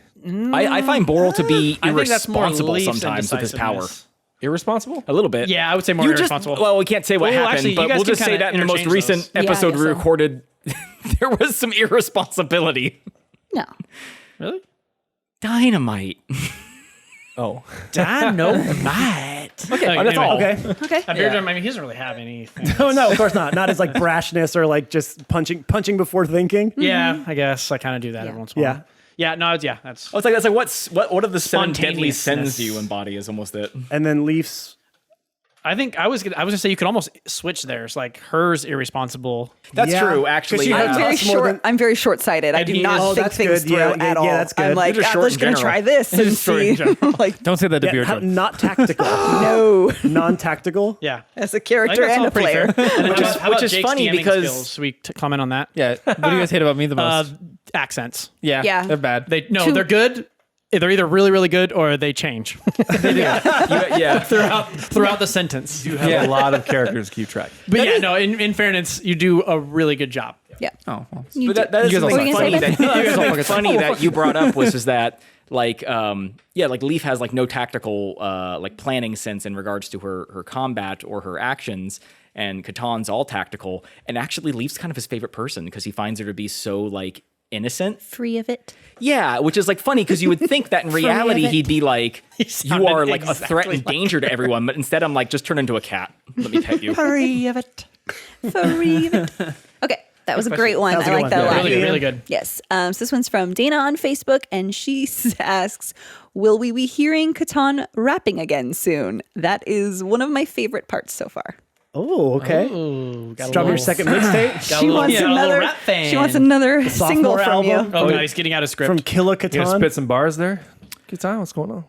I find Boral to be I think that's more irresponsible Leaf's sometimes with his power. indecisiveness. Irresponsible? A little bit. Yeah, I would say more You just, irresponsible. well, we can't say what Well, happened, actually, you but guys we'll can just say kinda that in the most interchange recent those. Yeah, I episode guess we so. recorded, there was some irresponsibility. No. Really? Dynamite. Oh. Dynamite. Okay, that's anyway. all. Okay. Okay. I mean, he doesn't really have anything. Oh no, of course not. Not as like brashness or like just punching before thinking. Yeah, I guess I kind of do that every once in a while. Yeah. Yeah, no, that's Oh, it's like what are the 7 deadly Spontaneousness. sins do you embody is almost it. And then Leafs. I think I was gonna say you could almost switch theirs. Like hers irresponsible. That's Yeah, true, 'cause actually. she I'm has very lots more short. than- I'm very short-sighted. I And do he not is- Oh, think that's things good. through Yeah, at all. that's good. I'm like, You're just I'm short just in going to general. try this and short in see. general. Like, Don't say that to Yeah, Beardrum. not tactical. no, Non-tactical. Yeah. as a I think character that's and all a pretty player. fair. And then Which how about is Jake's funny DMing because- skills? Should we comment on that? Yeah. What do you guys hate about me the most? Accents. Yeah. They're bad. They're good. They're either really, really good or they change Yeah. throughout the sentence. You have a lot of characters to keep track. But yeah, no. In fairness, you do a really good job. Yeah. Oh, well. But that is You guys something all funny suck. that, What were you gonna say, Ben? funny that you brought up was just that like like Leaf has like no tactical like planning sense in regards to her combat or her actions, and Katan's all tactical, and actually Leaf's kind of his favorite person because he finds her to be so like innocent. Free of it. Yeah, which is like funny because you would think that in reality he'd be like, you sounded are like a threat exactly and danger to everyone, but instead I'm like, just turn into a cat. Let me pet you. Free of it. Favorite. Okay, that was a great one. That was a I good like one. that a Yeah. lot. Really good, really good. Yes. So this one's from Dana on Facebook, and she asks, "Will we be hearing Catan rapping again soon?" That is one of my favorite parts so far. Oh, okay. Ooh, got a Drop your little- second mixtape got a She little- wants yeah, a little another. rap fan. She wants another single sophomore from album? you. Oh no, he's getting out a script. from Killa You gonna Catan. spit some bars there? Good time. What's going on?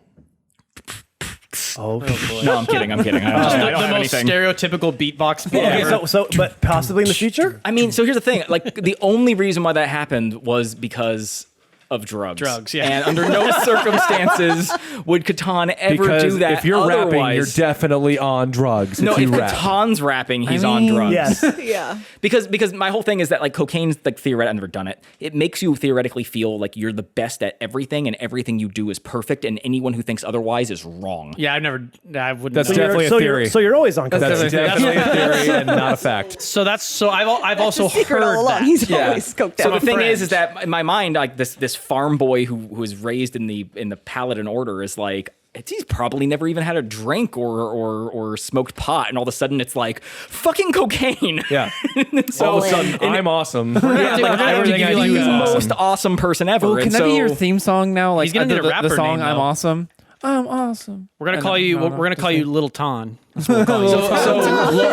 Oh, No, I'm kidding. I don't the have most anything. stereotypical beatbox. okay. ever. So, but possibly in the future. I mean, so here's the thing. Like, the only reason why that happened was because of drugs. Drugs, yeah. And under no circumstances would Catan ever Because do that. if you're rapping, you're otherwise. definitely on drugs. No, if you if rap. Catan's rapping, he's I mean, on drugs. Yes. Yeah. Because my whole thing is that like cocaine's like theoretically, I've never done it. It makes you theoretically feel like you're the best at everything and everything you do is perfect, and anyone who thinks otherwise is wrong. Yeah, I wouldn't. That's know. definitely a so theory. So you're always on. That's cocaine. definitely a theory and not a fact. So I've also Secret heard all along. that. He's always coked So out. the thing friend. is that in my mind, like this farm boy who was raised in the Paladin Order is like, he's probably never even had a drink or smoked pot, and all of a sudden it's like fucking cocaine. Yeah. So All of a sudden, I'm awesome. yeah, like, everything I I'm do the is most awesome. awesome person ever. Well, can and that so, be your theme song now? Like He's gonna need a the rapper song name, "I'm though. Awesome." I'm awesome. We're gonna And call then- you. no, We're gonna no, call just you Little Ton. That's what we'll call you.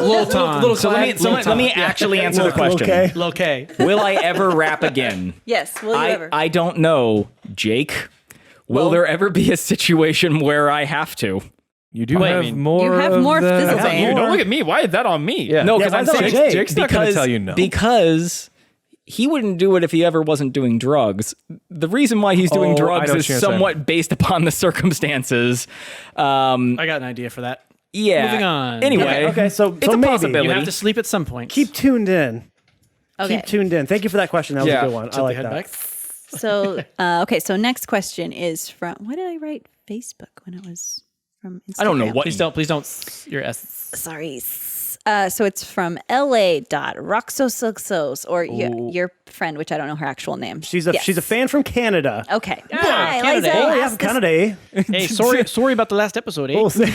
Lil Ton. So let me actually answer the question. Okay. Lil K. Will I ever rap again? Yes. Will you ever? I don't know, Jake. Will there ever be a situation where I have to? You do Wait, have I mean, more. you have of more the- fizzle have bang. more. Don't look at me. Why is that on me? Yeah. No, Yeah, because I'm why not saying Jake? Jake's not gonna because tell you no. because he wouldn't do it if he ever wasn't doing drugs. The reason why he's doing Oh, I drugs know what is you're saying. somewhat based upon the circumstances. I got an idea for that. Yeah. Moving on. Anyway, Okay, so it's a maybe. possibility. You have to sleep at some point. Keep tuned in. Okay. Keep tuned in. Thank you for that question. That was Yeah. a good one. I Tilt like the head that. back. So, okay. So next question is from, why did I write Facebook when it was from Instagram? I don't know what. Please don't. Your S. Sorry. So it's from la.roxosuxos, or your friend, which I don't know her actual name. She's a Yes. she's a fan from Canada. Okay. Hi, Canada. Liza. Oh, yeah, Ask from us- Canada. Eh? Hey, sorry about the last episode. Eh? We'll see.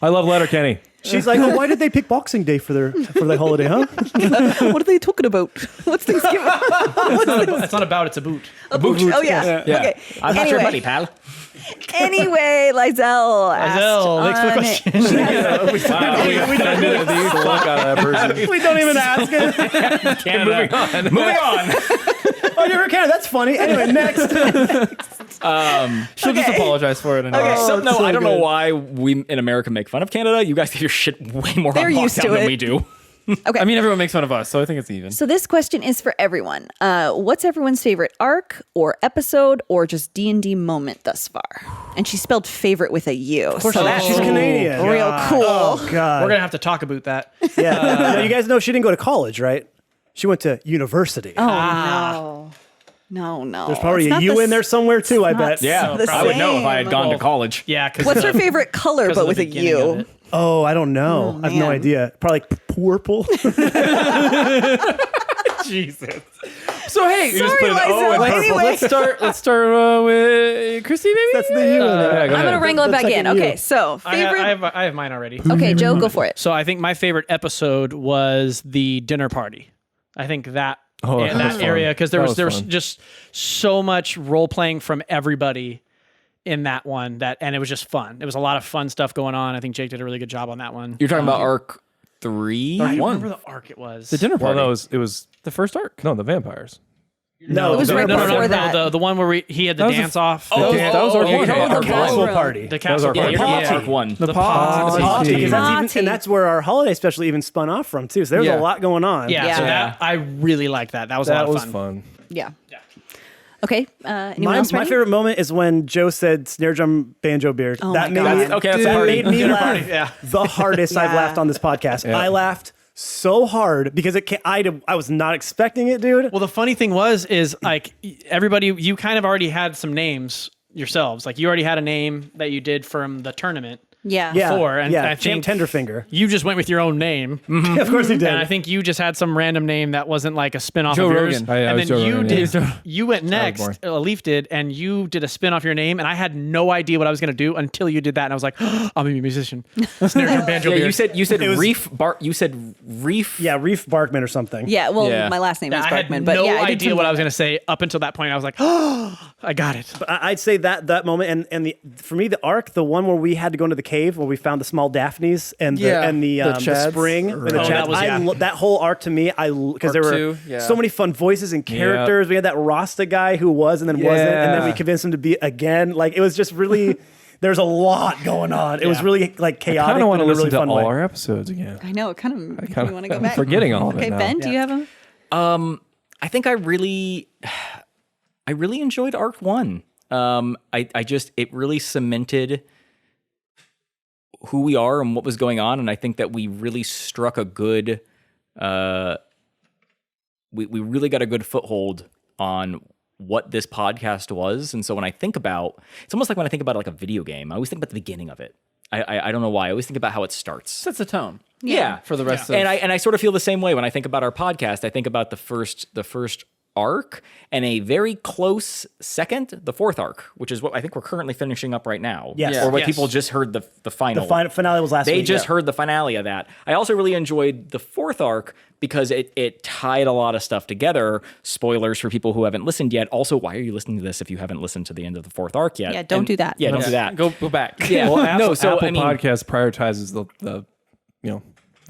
I love Letterkenny. She's like, oh, why did they pick Boxing Day for their holiday, huh? What are they talking about? What's Thanksgiving? It's not about. It's a boot. A boot. Oh yeah. Yeah. Okay. I'm not anyway, your buddy, pal. Anyway, Lizelle. Lizelle, thanks for the question. Wow, we offended the fuck out of that person. We don't even ask it. Moving on. Oh, you're from Canada. That's funny. Anyway, next. She'll just apologize for it. And So, no, so I don't know good. why we in America make fun of Canada. You guys get your shit way more They're on used lockdown to than it. we do. Okay. I mean, everyone makes fun of us, so I think it's even. So this question is for everyone. What's everyone's favorite arc or episode or just D&D moment thus far? And she spelled favorite with a U. Of She's Canadian. Real cool. Oh, God. We're gonna have to talk about that. Yeah. No, you guys know she didn't go to college, right? She went to university. Oh, no. There's probably It's a not U the in there somewhere, too, I bet. Yeah, the I would know if I had same. gone to college. Yeah, because What's her favorite color, but with a U? Oh, I don't know. I have no man. idea. Probably like purple. Jesus. So hey, Sorry, Liza. Anyway, let's start with Christy, maybe. That's the U in there. I'm going to wrangle it That's back in. second U. Okay, so favorite. I have mine already. Okay, Joe, go for it. So I think my favorite episode was the dinner party. I think that Oh, in that was that fun. area because there That was was fun. just so much role playing from everybody in that one and it was just fun. It was a lot of fun stuff going on. I think Jake did a really good job on that one. You're talking about arc 3? I don't remember the arc it was. The dinner Well, party. no, it was the first arc. no the vampires. No, It was right before that. The one where he had the That was dance off. That was arc you're one. talking about the arc castle one. party. The castle. our Yeah, you're talking about party. arc 1. The party. Party, because that's Party. and that's where our holiday special even spun off from too. So there was Yeah. a lot going on. Yeah, Yeah. so that I really liked that. That was a lot That of was fun. fun. Yeah. Okay. Anyone My else ready? favorite moment is when Joe said snare drum banjo beard. Oh that my made God. me, That's a that party. made me Dinner laugh party, yeah. the hardest I've Yeah. laughed on this podcast. Yeah. I laughed so hard because I was not expecting it, dude. Well, the funny thing is like everybody, you kind of already had some names yourselves. Like you already had a name that you did from the tournament. Yeah. before, and I Champ think Tenderfinger. you just went with your own name. Of course he did. And I think you just had some random name that wasn't like a spin-off Joe of yours. Rogan. I And was then Joe you Rogan, did. You went next. boring. Leaf did, and you did a spin-off your name, and I had no idea what I was going to do until you did that, and I was like, I'm gonna be a musician. Snare drum, banjo, Yeah, beard. you said was- Reef Bar. You said Reef. Yeah, Reef Barkman or something. Yeah, well, Yeah. my last name is I had Barkman, but no yeah, I did idea some- what I was going to say up until that point. I was like, I got it. I'd say that moment and for me the arc, the one where we had to go into the cave where we found the small Daphnes and Yeah, the the Chads. spring and the Oh, Chads. that was- that whole arc to me, because there were two, yeah. so many fun voices and characters. We had that Rasta guy who was and then wasn't, and then we Yeah. convinced him to be again. Like it was just really. There's a lot going on. It was really like I chaotic. kind of want but to in a listen really to fun all way. our episodes again. I know, it kind of makes me kinda- want to go I'm back. forgetting all of it Okay, now. Ben, do you have them? I think I really enjoyed Arc 1. It really cemented who we are and what was going on, and I think that we really struck a good we really got a good foothold on what this podcast was. And so when I think about, it's almost like when I think about like a video game, I always think about the beginning of it. I don't know why. I always think about how it starts. Sets a tone. Yeah. For the rest of And I sort of feel the same way when I think about our podcast. I think about the first arc and a very close second, the fourth arc, which is what I think we're currently finishing up right now. Yes. Or what Yes. people just heard the final. The finale was last They week. just heard the finale of that. I also really enjoyed the fourth arc because it tied a lot of stuff together. Spoilers for people who haven't listened yet. Also, why are you listening to this if you haven't listened to the end of the fourth arc yet? Yeah, don't do that. Yeah, don't do that. Go back. Yeah. Well, Apple, no, so Apple I mean, Podcast prioritizes the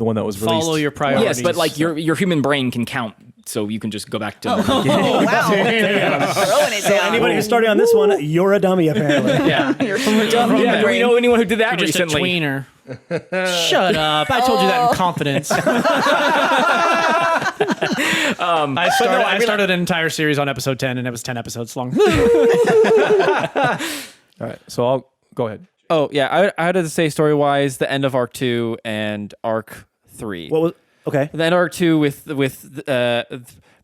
one that was released. Follow your priorities. yes, but like your human brain can count, so you can just go back to. Oh, wow. Throwing it down. Anybody who's starting on this one, you're a dummy apparently. yeah, You're dumb Yeah, do we know anyone who did that you're just a recently? tweener. Shut up! I told you that in confidence. I started an entire series on episode 10, and it was 10 episodes long. All right, so I'll go ahead. Oh yeah, I had to say story wise, the end of Arc 2 and Arc 3. What was okay? The end of Arc 2 with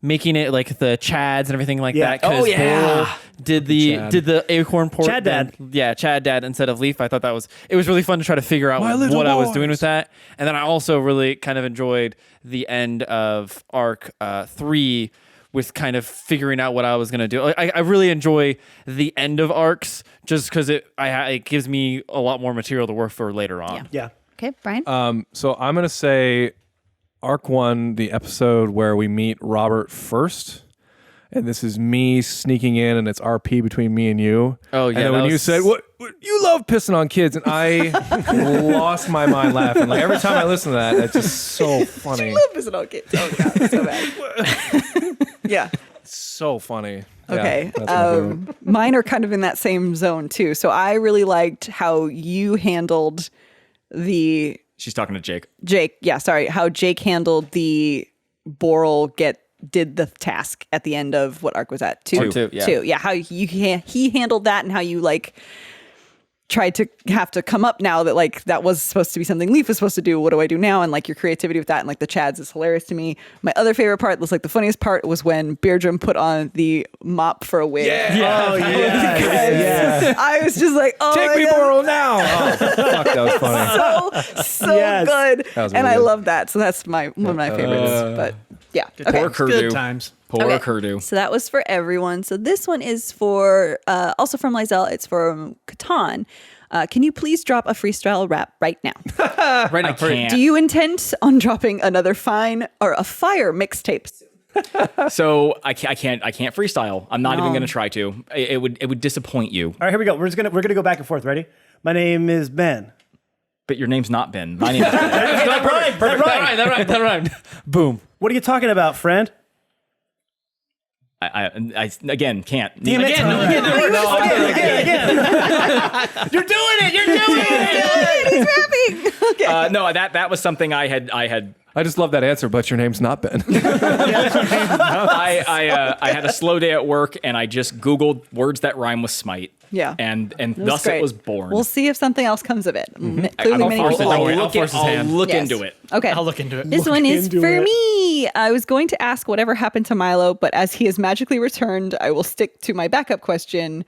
making it like the Chads and everything like Yeah. that. 'Cause Oh, yeah. Boral did the Acorn port. Chad Dad. Chad Dad instead of Leaf. I thought it was really fun to try to figure out My little what I was boys. doing with that. And then I also really kind of enjoyed the end of Arc 3 with kind of figuring out what I was going to do. I really enjoy the end of arcs just because it gives me a lot more material to work for later on. Yeah. Okay, Brian. So I'm going to say Arc 1, the episode where we meet Robert first. And this is me sneaking in, and it's RP between me and you. Oh, yeah, And then that when you was- said, "What you love pissing on kids," and I lost my mind laughing. Like every time I listen to that, it's just so funny. Is it okay? Oh god, so bad. Yeah. So funny. Yeah, Okay. that's my favorite. Mine are kind of in that same zone too. So I really liked how you handled the She's talking to Jake. Jake. Yeah, sorry. How Jake handled the Boral did the task at the end of what arc was that? Two. Arc 2, yeah. Two. Yeah. How he handled that and how you like tried to have to come up now that like that was supposed to be something Leaf was supposed to do. What do I do now? And like your creativity with that and like the Chads is hilarious to me. My other favorite part was like the funniest part was when Beardrum put on the mop for a wig. Oh yeah. I was just like, oh, Take my me, God. Boral, now! Oh, fuck, that was funny. so Yes. good. That was And really I good. love that. So that's one of my favorites. But yeah. Okay. Poor Kurdu. Good times. Poor Okay. Kurdu. So that was for everyone. So this one is for also from Lizelle. It's from Catan. Can you please drop a freestyle rap right now? Right now, I can't. Do you intend on dropping another fine or a fire mixtape soon? So I can't freestyle. I'm not even going to try to. It would disappoint you. All right, here we go. We're gonna go back and forth. Ready? My name is Ben. But your name's not Ben. My name is Ben. that rhymed. Boom. What are you talking about, friend? I again can't. Damn it. Again. You're doing it. You're doing it. He's rapping. Okay. No, that was something I had. I just love that answer, but your name's not Ben. I had a slow day at work, and I just Googled words that rhyme with smite. Yeah. and was thus great. it was born. We'll see if something else comes of it. Clearly, I'll many force people it. like it. I'll look, force his hand. I'll look Yes. into it. Okay. I'll look into it. This one is into for it. me. I was going to ask whatever happened to Milo, but as he has magically returned, I will stick to my backup question.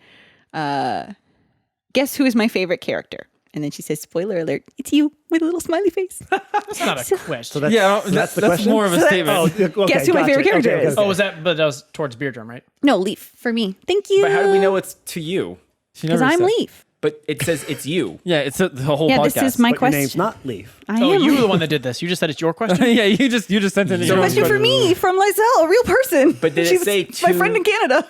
Guess who is my favorite character? And then she says, spoiler alert, it's you with a little smiley face. That's not a question. So that's, Yeah, that's the that's question. more of a statement. Oh, okay, Guess who my favorite character Okay, is. okay. Oh, was that? But that was towards Beer Drum, right? No, Leaf for me. Thank you. But how do we know it's to you? She Because never I'm said- Leaf. But it says it's you. Yeah, it's the whole Yeah, podcast. this is my But your question. name's not Leaf. I Oh, am you were Leaf. the one that did this. You just said it's your question. Yeah, you just sent it in. So question for me from Lizelle, a real person. But did it She's say my to- friend in Canada?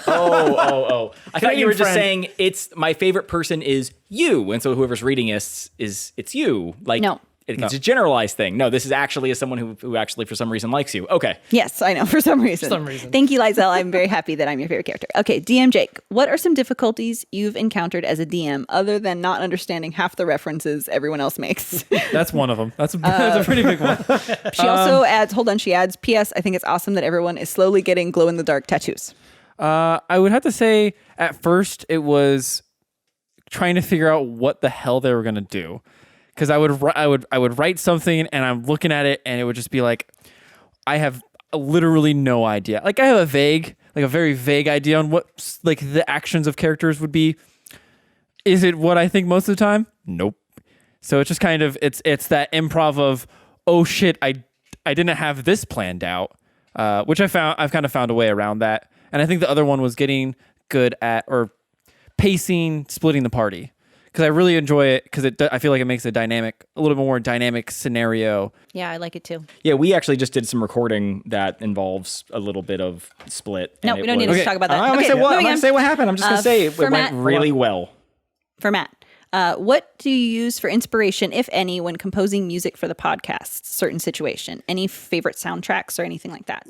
Oh. I thought you were just friend. saying it's my favorite person is you. And so whoever's reading is it's you. Like No. It's a generalized thing. No, this is actually as someone who actually for some reason likes you. Okay. Yes, I know, for some reason. some reason. Thank you, Lizelle. I'm very happy that I'm your favorite character. Okay, DM Jake, what are some difficulties you've encountered as a DM other than not understanding half the references everyone else makes? That's one of them. That's a pretty big one. She also adds, she adds, P.S. I think it's awesome that everyone is slowly getting glow-in-the-dark tattoos. I would have to say at first it was trying to figure out what the hell they were going to do. Because I would write something and I'm looking at it and it would just be like, I have literally no idea. Like I have a very vague idea on what like the actions of characters would be. Is it what I think most of the time? Nope. So it's just kind of it's that improv of, oh shit, I didn't have this planned out, which I've kind of found a way around that. And I think the other one was getting good at or pacing, splitting the party. Because I really enjoy it because I feel like it makes a little more dynamic scenario. Yeah, I like it too. Yeah, we actually just did some recording that involves a little bit of split. No, and we it don't need was- to talk about that. I'm Okay, gonna say what? I'm moving gonna on. say what happened. I'm just gonna say it for went Matt- really well. For Matt, what do you use for inspiration, if any, when composing music for the podcast? Certain situation. Any favorite soundtracks or anything like that?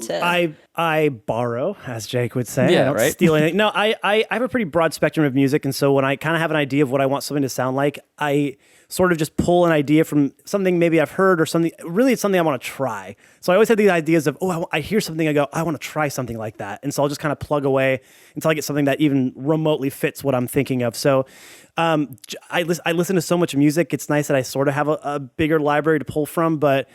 I borrow, as Jake would say. Yeah, I don't right? steal anything. No, I have a pretty broad spectrum of music, and so when I kind of have an idea of what I want something to sound like, I sort of just pull an idea from something maybe I've heard or something. Really, it's something I want to try. So I always have these ideas of, I hear something, I go, I want to try something like that. And so I'll just kind of plug away until I get something that even remotely fits what I'm thinking of. So I listen to so much music. It's nice that I sort of have a bigger library to pull from, but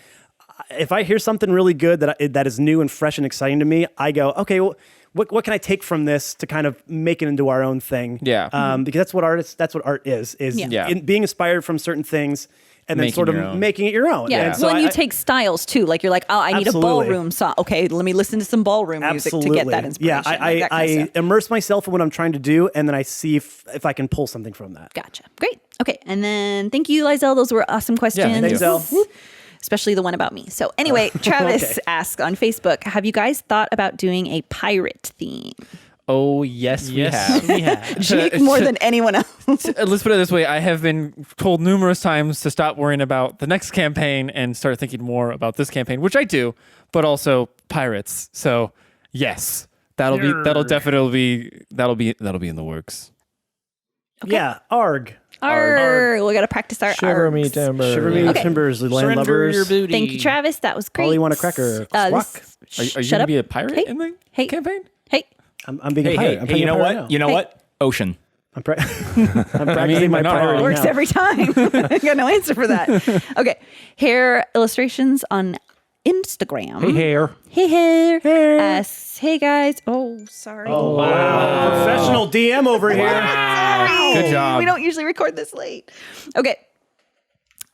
if I hear something really good that is new and fresh and exciting to me, I go, okay, well, what can I take from this to kind of make it into our own thing? Yeah. Because that's what art is Yeah. being inspired from certain things and then Making sort your of own. making it your own. Yeah, And so well, and you I- take styles too. Like you're like, oh, I need Absolutely. a ballroom song. Okay, let me listen to some ballroom music to get that inspiration. Yeah, like that kind of I stuff. immerse myself in what I'm trying to do, and then I see if I can pull something from that. Gotcha. Great. Okay, and then thank you, Lizelle. Those were awesome questions. thank you. Thanks, Elle. Especially the one about me. So anyway, Travis Okay. asks on Facebook, have you guys thought about doing a pirate theme? Oh, yes, we have. we have. Jake more than anyone else. Let's put it this way. I have been told numerous times to stop worrying about the next campaign and start thinking more about this campaign, which I do, but also pirates. So yes, that'll definitely be in the works. Yeah, ARG. We got to practice our Shiver me args. timber. Shiver me Okay. timbers, land Surrender lovers. your booty. Thank you, Travis. That was great. All you want a cracker. This- Are you shut going to up. be a pirate Hey. in the Hey. campaign? Hey, I'm being a pirate. I'm Hey, playing you a know pirate what? now. You know Hey. what? Ocean. I'm practicing my not pirate wrong. works now. every time. I got no answer for that. Okay, hair illustrations on Instagram. Hey, hair. Hey, hair. Asks, hey guys. Oh, sorry. Wow. Professional DM over here. Sorry. Good job. We don't usually record this late. Okay.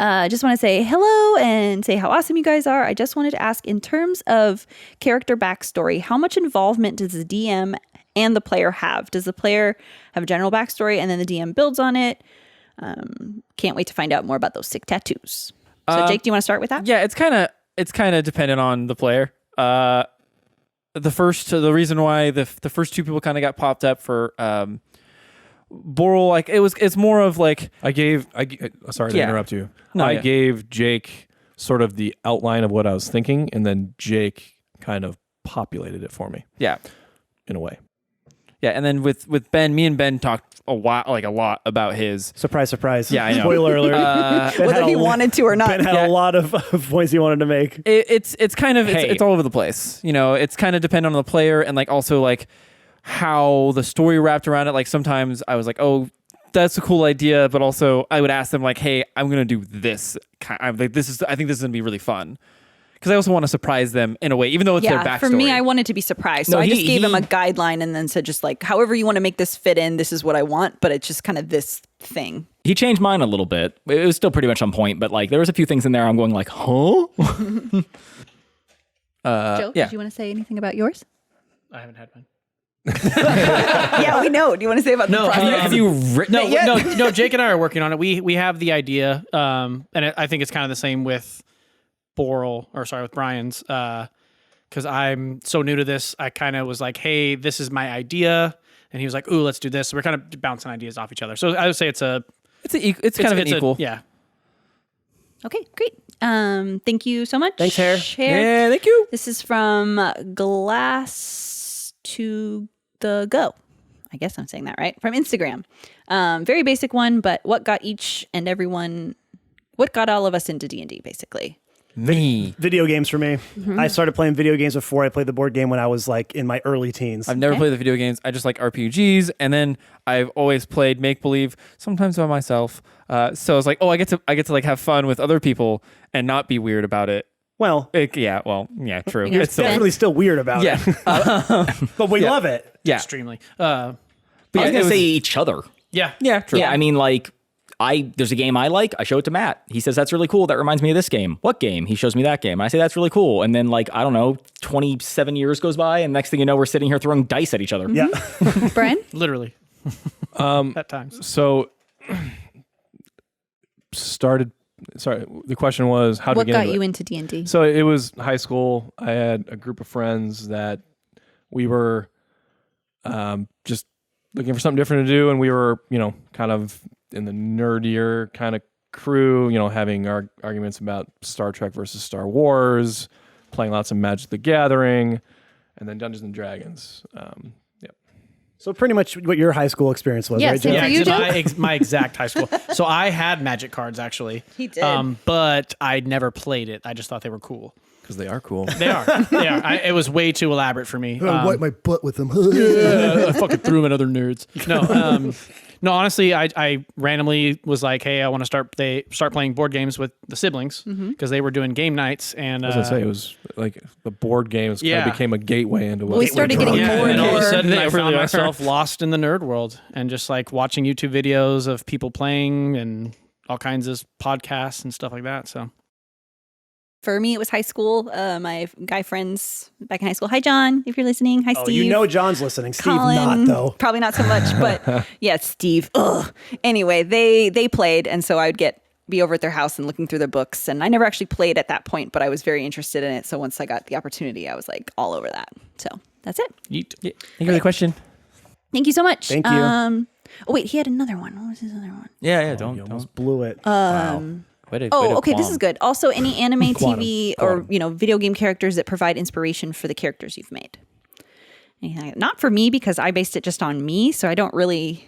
Just want to say hello and say how awesome you guys are. I just wanted to ask, in terms of character backstory, how much involvement does the DM and the player have? Does the player have a general backstory and then the DM builds on it? Can't wait to find out more about those sick tattoos. So, Jake, do you want to start with that? Yeah, it's kind of dependent on the player. The reason why the first two people kind of got popped up for Boral, like it's more of like Sorry to Yeah. interrupt you. No, I yeah. gave Jake sort of the outline of what I was thinking, and then Jake kind of populated it for me yeah. in a way. Yeah, and then with Ben, me and Ben talked a lot about his. Surprise, surprise. Yeah, I know. Spoiler alert. Ben Whether had he a- wanted to or not. Ben had a lot of points he wanted to make. It's kind of Hey. it's all over the place. You know, it's kind of dependent on the player and like also like how the story wrapped around it. Like sometimes I was like, oh, that's a cool idea, but also I would ask them like, hey, I'm gonna do this. I think this is gonna be really fun. because I also want to surprise them in a way, even though it's their backstory. For me, I wanted to be surprised. So No, I just he- gave him he- a guideline and then said, just like, however you want to make this fit in, this is what I want. But it's just kind of this thing. He changed mine a little bit. It was still pretty much on point, but like there was a few things in there I'm going like, huh? Joe, yeah. did you want to say anything about yours? I haven't had one. Yeah, we know. Do you want to say about the process? Have you written No, it yet? no. Jake and I are working on it. We have the idea, and I think it's kind of the same with with Brian's, because I'm so new to this. I kind of was like, "Hey, this is my idea," and he was like, "Ooh, let's do this." So we're kind of bouncing ideas off each other. So I would say it's kind of an equal. Yeah. Okay, great. Thank you so much. Thanks, Hare. Yeah, thank you. This is from Glass to the Go. I guess I'm saying that right. From Instagram. Very basic one, but what got all of us into D&D, basically? Me. Video games for me. Mm-hmm. I started playing video games before I played the board game when I was like in my early teens. I've never Okay. played the video games. I just like RPGs, and then I've always played make believe, sometimes by myself. So I was like, oh, I get to like have fun with other people and not be weird about it. Well, Yeah, true. You're It's still, definitely still weird about yeah, it, but we love it. yeah. Extremely. I was yeah, it gonna was- say each other. Yeah. Yeah, true. Yeah, I mean, like, there's a game I like. I show it to Matt. He says that's really cool. That reminds me of this game. What game? He shows me that game. I say that's really cool. And then, like, I don't know, 27 years goes by, and next thing you know, we're sitting here throwing dice at each other. Yeah. Brian? Literally. At times. So the question was, how did What we get got into you it? into D&D? So it was high school. I had a group of friends that we were just looking for something different to do, and we were, kind of in the nerdier kind of crew, having our arguments about Star Trek versus Star Wars, playing lots of Magic the Gathering, and then Dungeons and Dragons. So pretty much what your high school experience was, Yeah, right, same Joe? for you, Joe? my exact high school. So I had Magic cards actually. He did. But I never played it. I just thought they were cool. Because they are cool. They are. It was way too elaborate for me. I wipe my butt with them. I fucking threw them at other nerds. No, honestly, I randomly was like, hey, I want to start playing board games with the siblings because they were doing game nights. And I was gonna say, it was like the board games kind Yeah. of became a gateway into what We started getting yeah, more and and all of a more. sudden They I really found are. myself lost in the nerd world and just like watching YouTube videos of people playing and all kinds of podcasts and stuff like that. So For me, it was high school. My guy friends back in high school. Hi, John, if you're listening. Hi, Oh, Steve. you know John's listening. Steve Colin, not, though. Probably not so much, but yeah, Steve. Ugh. Anyway, they played, and so I would be over at their house and looking through their books. And I never actually played at that point, but I was very interested in it. So once I got the opportunity, I was like all over that. So that's it. yeet. Thank you for the question. Thank you so much. Thank you. Oh wait, he had another one. What was his other one? Yeah, You don't. almost blew it. Oh, okay. This is good. Also, any anime, Quantum. TV, or video game characters that provide inspiration for the characters you've made. Anything like- Not for me because I based it just on me, so I don't really.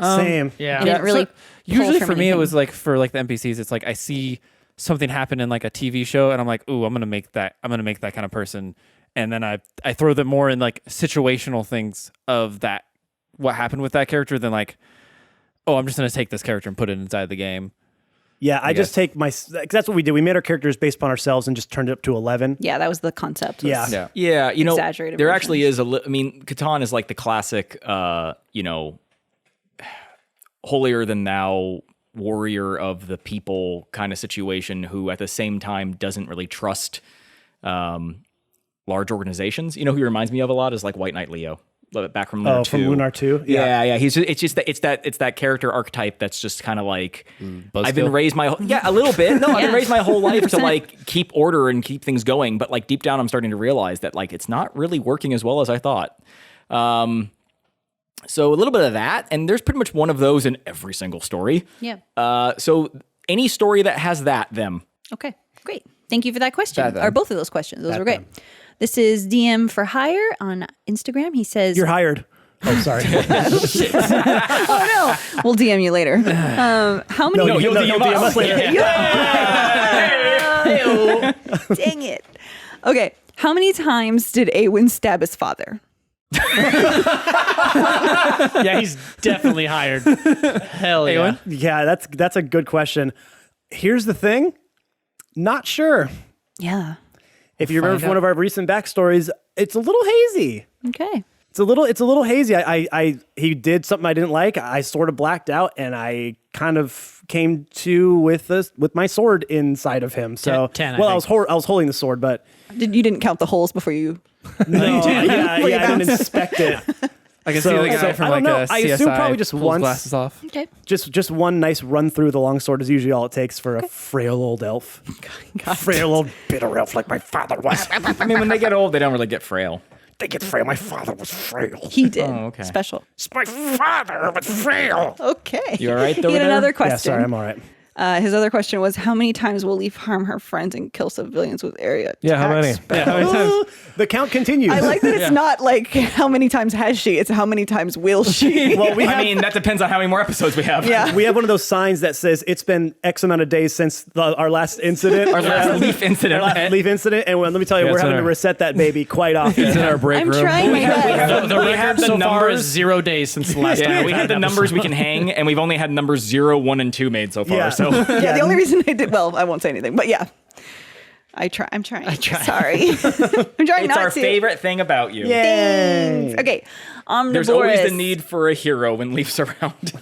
Same. Yeah. I didn't really. So usually pull for from me, it anything. was like for like the NPCs, it's like I see something happen in like a TV show, and I'm like, ooh, I'm gonna make that kind of person, and then I throw them more in like situational things of that what happened with that character than like, oh, I'm just gonna take this character and put it inside the game. Yeah, I just take cause that's what we did. We made our characters based upon ourselves and just turned it up to 11. Yeah, that was the concept. was- Yeah. Yeah, Exaggerated there version. actually is Catan is like the classic, holier than thou warrior of the people kind of situation who at the same time doesn't really trust large organizations. You know who he reminds me of a lot is like White Knight Leo. Back from Lunar 2. From Lunar 2? Yeah. It's that character archetype that's just kind of like I've been Buzzkill? raised a little bit. No, I've been raised my whole life to like keep order and keep things going. But like deep down, I'm starting to realize that like it's not really working as well as I thought. So a little bit of that, and there's pretty much one of those in every single story. Yeah. So any story that has them. Okay. Great. Thank you for that question, That then. or both of those questions. Those were great. This is DM for Hire on Instagram. He says, You're hired. Oh, sorry. "Oh no, we'll DM you later." How many? No, you'll DM us later. Dang it. Okay. How many times did Awen stab his father? Yeah, he's definitely hired. Hell yeah. Eowyn? Yeah, that's a good question. Here's the thing. Not sure. Yeah. if you remember from one of our recent backstories, it's a little hazy. Okay. It's a little hazy. He did something I didn't like. I sort of blacked out, and I kind of came to with my sword inside of him. So, 10, I was holding the sword, but You didn't count the holes before you. no, I didn't inspect it. I can see the guy from I don't know. CSI I assume probably just pulls once. glasses off. Okay. Just one nice run through the longsword is usually all it takes for a frail old elf. Frail old bitter elf like my father was. I mean, when they get old, they don't really get frail. They get frail. My father was frail. He did. Oh, okay. Special. My father was frail. Okay. You all right He over had there? another question. Yeah, sorry, I'm all right. His other question was, how many times will Leaf harm her friends and kill civilians with area Yeah, how many? attacks? Yeah, how many times? The count continues. I like that it's not like how many times has she, it's how many times will she. Well, I mean, that depends on how many more episodes we have. Yeah. we have one of those signs that says it's been X amount of days since our last incident. Our last leaf incident. Our last leaf incident. And let me tell you, Yeah, we're it's in having to our- reset that baby quite often. It's in our break I'm room. trying my best. The We record have the so far is numbers. 0 days since the last time. Yeah, we had the an numbers episode. we can hang, and we've only had numbers 0, 1, and 2 made so far. Yeah. So Yeah, the only reason I did, well, I won't say anything, but yeah. I'm trying. Sorry. I'm trying it's not our to. favorite thing about you. Thanks. Okay. Omnivorous. There's always the need for a hero when Leaf's around.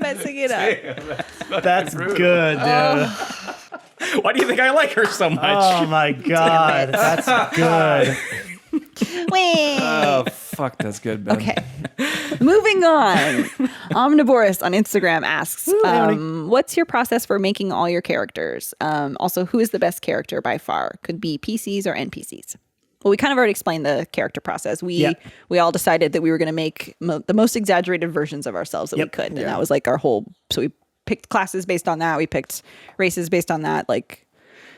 Messing it up. That's good, dude. Why do you think I like her so much? Oh my god, that's good. Whee! Oh, fuck, that's good, Ben. Okay. Moving on. Omnivorous on Instagram asks, what's your process for making all your characters? Also, who is the best character by far? Could be PCs or NPCs. Well, we kind of already explained the character process. We all decided that we were going to make the most exaggerated versions of ourselves that we could. And that was like our whole, so we picked classes based on that. We picked races based on that. Like,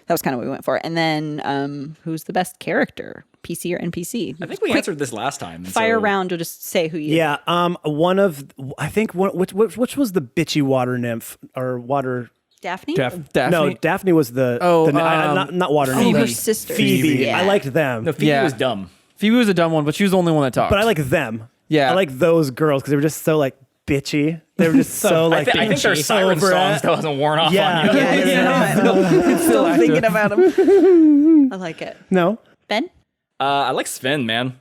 that was kind of what we went for. And then who's the best character? PC or NPC? I think we answered this last time. and Fire so- round. You'll just say who you. Yeah, which was the bitchy water nymph or water? Daphne. Daphne. No, Daphne was the not water Oh, nymph. her sister. Phoebe. Yeah. I liked them, No, Phoebe Yeah. was dumb. Phoebe was a dumb one, but she was the only one that talked. but I like them. Yeah. I like those girls because they were just so like bitchy. They were just so like. I think their bitchy. siren Over song it. still hasn't worn off Yeah. on you. Yeah, it's not. Still thinking about him. I like it. No. Ben? I like Sven, man.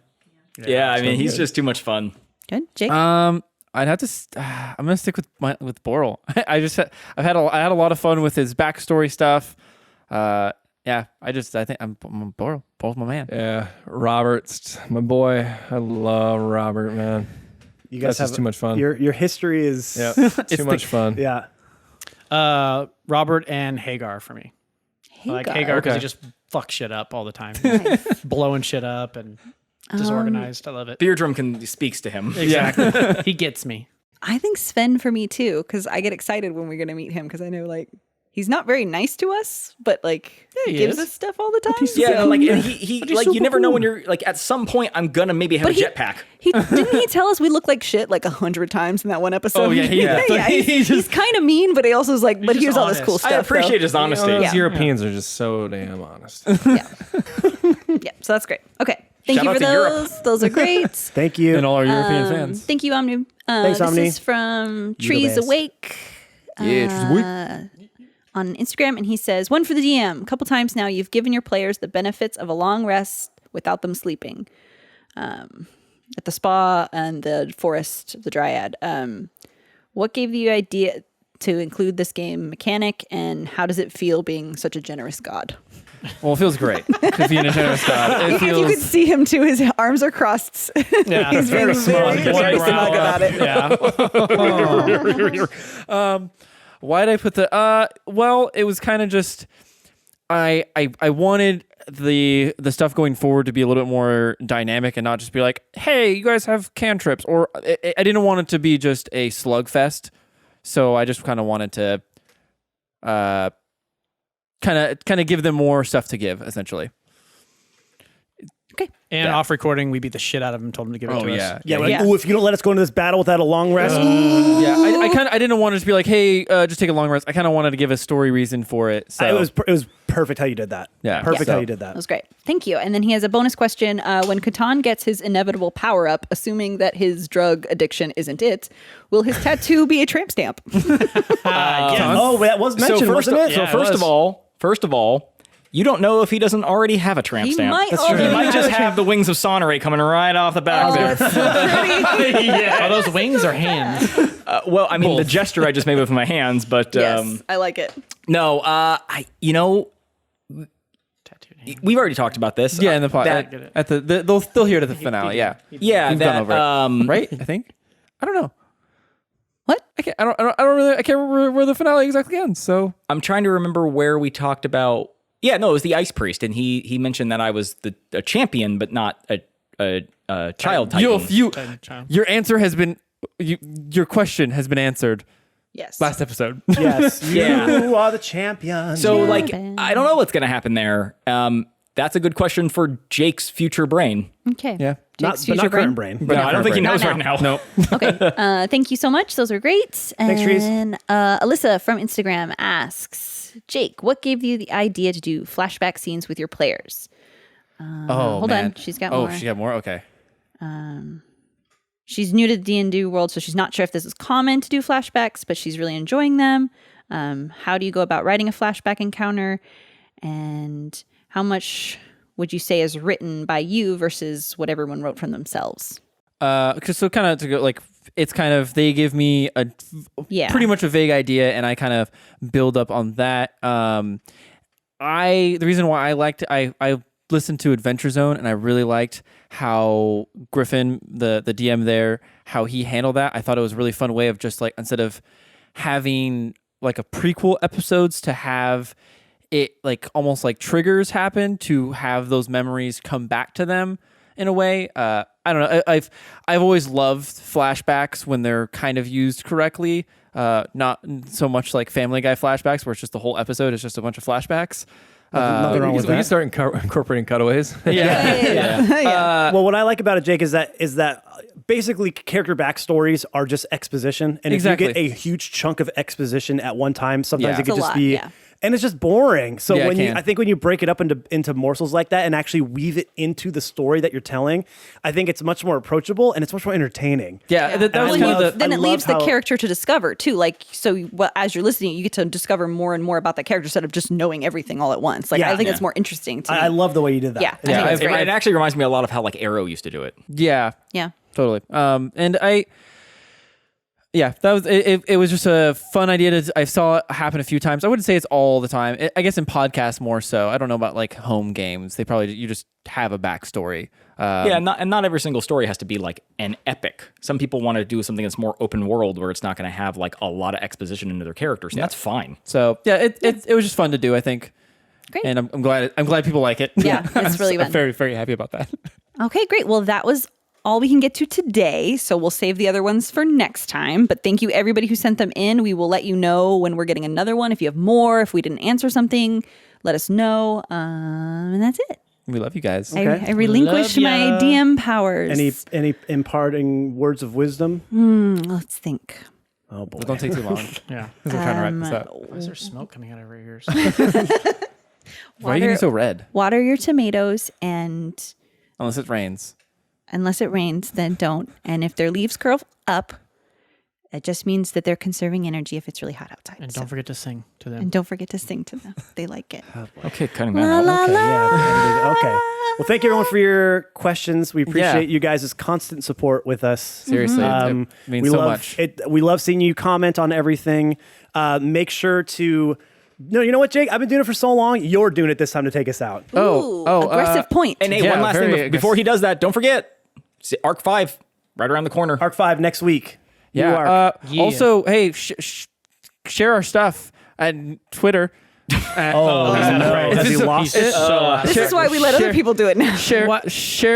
Yeah, I mean, he's just too much fun. Good. Jake? I'd have to. I'm gonna stick with Boral. I had a lot of fun with his backstory stuff. Yeah, I think I'm Boral. Boral's my man. Yeah, Robert's my boy. I love Robert, man. You That's guys have just too much fun. Your history is. Yeah, too much fun. Yeah. Robert and Hagar for me. I like Hagar because he just fucks shit up all the time. Blowing shit up and disorganized. I love it. Beardrum speaks to him. Exactly. He gets me. I think Sven for me too, because I get excited when we're going to meet him because I know like he's not very nice to us, but like he gives us stuff all the time. Yeah, so- like and he like you never know when you're like at some point I'm gonna maybe have a jetpack. Didn't he tell us we look like shit like 100 times in that one episode? Oh, yeah, he did. He's kind of mean, but he also is like, but here's all this honest. cool stuff. I appreciate his honesty. Those Yeah. Europeans are just so damn honest. Yeah, so that's great. Okay, thank Shout you out for to Europe. those. Those are great. Thank you. And all our European fans. Thank you, Omni. Thanks, this Omni. is from Trees best. Awake. Yeah, On Instagram, and he says, one for the DM. A couple times now, you've given your players the benefits of a long rest without them sleeping. At the spa and the forest of the Dryad. What gave you the idea to include this game mechanic, and how does it feel being such a generous god? Well, it feels great to be in a generous god. It If you could feels. see him too, his arms are crossed. Yeah. He's being very smug about it. Why did I put the? Well, it was kind of just. I wanted the stuff going forward to be a little bit more dynamic and not just be like, hey, you guys have cantrips, or I didn't want it to be just a slugfest. So I just kind of wanted to, kind of give them more stuff to give, essentially. Okay. And off recording, we beat the shit out of him, told him to give it to us. Yeah, like, ooh, if you don't let us go into this battle without a long rest. I didn't want to just be like, hey, just take a long rest. I kind of wanted to give a story reason for it. So It was perfect how you did that. Yeah. Perfect Yeah. how you did that. That was great. Thank you. And then he has a bonus question. When Catan gets his inevitable power up, assuming that his drug addiction isn't it, will his tattoo be a tramp stamp? Oh, that was mentioned, wasn't it? So first of all, you don't know if he doesn't already have a tramp He stamp. might He already might just have the wings of Sonorate coming right off the back there. That's so pretty. Are those wings or hands? Well, I mean, the gesture I just made with my hands, but Yes, I like it. no, we've already talked about this. yeah, in the pod, That- at the they'll hear it at the finale. Yeah, yeah, we've that, gone over it, right? I think. I don't know. What? I can't remember where the finale exactly ends. So I'm trying to remember where we talked about. Yeah, no, it was the Ice Priest, and he mentioned that I was a champion, but not a child titan. your answer has been your question has been answered Yes. last episode. Yes, Yeah. you are the champion. So, like, I don't know what's going to happen there. That's a good question for Jake's future brain. Okay. Yeah. Jake's but future not current brain. No, I don't think he knows Not right now. now. Okay. Thank you so much. Those are great. Thanks, Trees. And Alyssa from Instagram asks, Jake, what gave you the idea to do flashback scenes with your players? Hold on. She's got more. Oh, she got more. Okay. She's new to the D&D world, so she's not sure if this is common to do flashbacks, but she's really enjoying them. How do you go about writing a flashback encounter? And how much would you say is written by you versus what everyone wrote from themselves? So kind of to go like it's kind of they give me a pretty much a vague idea, and I kind of build up on that. The reason why I listened to Adventure Zone, and I really liked how Griffin, the DM there, how he handled that. I thought it was a really fun way of just like instead of having like a prequel episodes to have it like almost like triggers happen to have those memories come back to them in a way. I don't know. I've always loved flashbacks when they're kind of used correctly. Not so much like Family Guy flashbacks where it's just the whole episode is just a bunch of flashbacks. Nothing wrong with We can that. start incorporating cutaways. Well, what I like about it, Jake, is that basically character backstories are just exposition, and Exactly. if you get a huge chunk of exposition at one time, sometimes Yeah. it could It's a just lot, be. yeah. And it's just boring. So Yeah, it when can. I think when you break it up into morsels like that and actually weave it into the story that you're telling, I think it's much more approachable and it's much more entertaining. Yeah, that was I kind of love- the. Then I it love leaves the how- character to discover too. Like, so as you're listening, you get to discover more and more about that character instead of just knowing everything all at once. Like, Yeah. I think Yeah. it's more interesting to me. I love the way you did that. Yeah, I think it's It, great. it actually reminds me a lot of how like Arrow used to do it. Yeah, Yeah. totally. And that was it. It was just a fun idea. I saw it happen a few times. I wouldn't say it's all the time. I guess in podcasts more so. I don't know about like home games. You just have a backstory. Yeah, not every single story has to be like an epic. Some people want to do something that's more open world where it's not going to have like a lot of exposition into their characters, and that's fine. So yeah, it was just fun to do. I think. Great. And I'm glad people like it. Yeah, it's really I'm fun. very very happy about that. Okay, great. Well, that was all we can get to today, so we'll save the other ones for next time. But thank you everybody who sent them in. We will let you know when we're getting another one. If you have more, if we didn't answer something, let us know. And that's it. We love you guys. Okay. I relinquish Love my ya. DM powers. Any imparting words of wisdom? Let's think. Oh boy. Don't take too long. Yeah. We're trying to wrap this up. Why is there smoke coming out of our ears? Why are you getting so red? Water your tomatoes, and Unless it rains. unless it rains, then don't. And if their leaves curl up, it just means that they're conserving energy if it's really hot outside. And So- don't forget to sing to them. and don't forget to sing to them. They like it. Okay, cutting that out. La, Okay, la. yeah. Okay. Well, thank you everyone for your questions. We appreciate Yeah. you guys' constant support with us. Seriously, it means we so love much. it. We love seeing you comment on everything. Make sure to. No, you know what, Jake? I've been doing it for so long. You're doing it this time to take us out. Ooh, aggressive point. And hey, Yeah, one last thing very before he does that, don't forget Arc 5 right around the corner. Arc 5 next week. New Yeah. arc. Yeah. Also, hey, share our stuff at Twitter. no. Has he lost it? This is why we let other people do it now. Share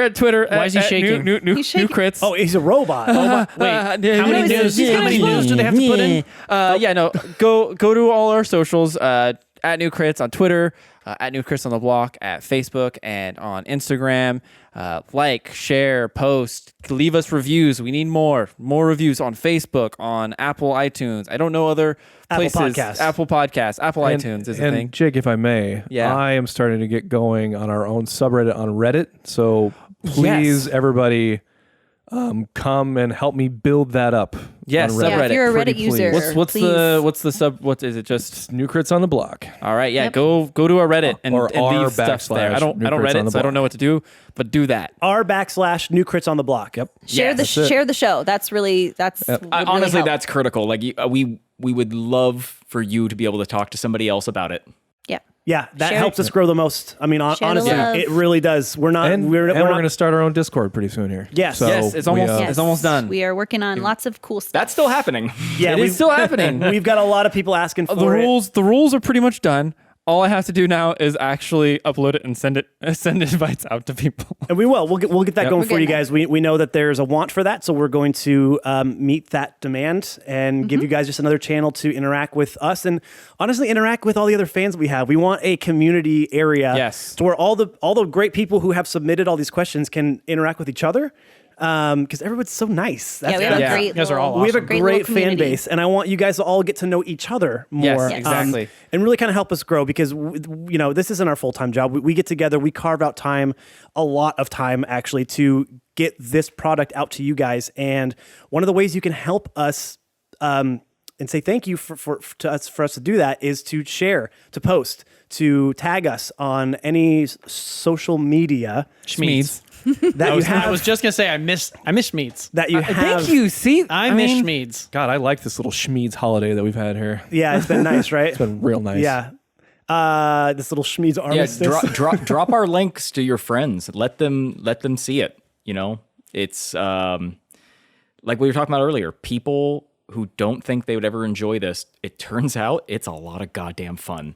at Twitter. Why is he shaking? New He's shaking. crits. Oh, he's a robot. Wait, how many news do they have to put in? Go to all our socials at New Crits on Twitter, at New Chris on the Block at Facebook and on Instagram. Like, share, post, leave us reviews. We need more reviews on Facebook, on Apple iTunes. I don't know other places. Apple Podcasts, Apple iTunes is a thing. Jake, if I may, Yeah. I am starting to get going on our own subreddit on Reddit. So please, everybody, come and help me build that up. Yes, on subreddit. Yeah, if you're a Pretty Reddit user, please. What's please. the sub? What is it? Just New Crits on the Block. all right. Yeah, Yep. go to our Reddit and Or r leave stuff there. I don't New Crits on Reddit, the so I don't know Block. what to do, but do that. r/New Crits on the Block. Yep. share Yes. share the show. That's really would really Honestly, help. that's critical. Like we would love for you to be able to talk to somebody else about it. yeah. Yeah, that Share helps it. us grow the most. I mean, Share the honestly, love. it really does. We're not. And we're we're not going to start our own Discord pretty soon here. Yes. So Yes, it's we, almost- It's almost done. We are working on lots of cool stuff. That's still happening. Yeah, It is still happening. We've got a lot of people asking for the it. rules are pretty much done. All I have to do now is actually upload it and send invites out to people. And we will. We'll get that going We're for you getting guys. We know that there's a want for that, so we're going to meet that demand and give you guys just another channel to interact with us and honestly interact with all the other fans that we have. We want a community area, Yes. to where all the great people who have submitted all these questions can interact with each other. Because everyone's so nice. Yeah, we have Yeah. a great. You guys are all little- We have a great great little fan community. base, and I want you guys to all get to know each other more. Yes, exactly. And really kind of help us grow because, this isn't our full-time job. We get together, we carve out time, a lot of time actually, to get this product out to you guys. And one of the ways you can help us and say thank you for us to do that is to share, to post, to tag us on any social media Schmeeds. that you have. I was just gonna say I miss Schmeeds. that you have. Thank you. See, I miss mean, Schmeeds. God, I like this little Schmeeds holiday that we've had here. Yeah, it's been nice, right? It's been real nice. Yeah. This little Schmeeds Yeah, armistice. drop our links to your friends. Let them see it. It's like we were talking about earlier. People who don't think they would ever enjoy this, it turns out it's a lot of goddamn fun.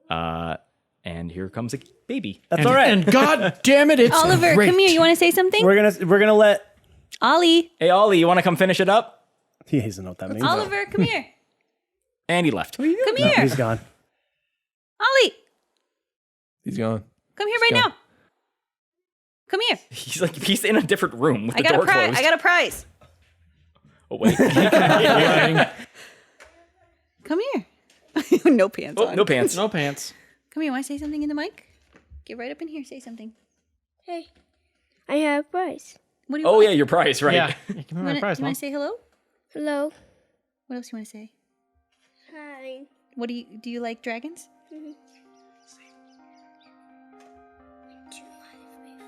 And here comes a baby. That's all right. And God damn it, it's Oliver, great. come here. You want to say something? we're gonna let. Ollie, Hey, Ollie, you want to come finish it up? He doesn't know what that means. Oliver, come here. And he left. Come No, here. he's gone. Ollie, He's gone. come here right gone. now. Come here. He's in a different room with I the got a door prize. closed. I got a prize. Oh wait. Come here. No pants Oh, on. no pants. No pants. Come here. Want to say something in the mic? Get right up in here. Say something. Hey, I have a prize. What do you Oh want? yeah, your prize, right? Yeah. Give me You my wanna, prize, you Mom. want to say hello? Hello. What else you want to say? Hi. What do you like dragons?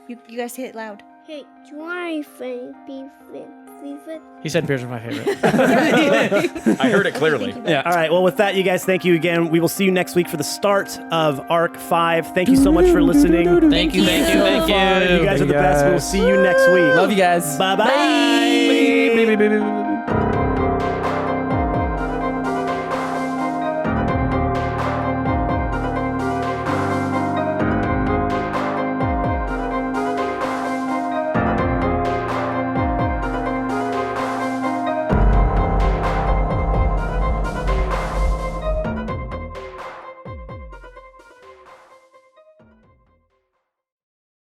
You guys say it loud. Hey, do you want to be favorite? He said beers are my favorite. I heard it clearly. Yeah. All right. Well, with that, you guys, thank you again. We will see you next week for the start of Arc 5. Thank you so much for listening. Thank you. You guys are the best. We will see you next week. Love you guys. Bye-bye. Bye. Beep, beep, beep, beep, beep.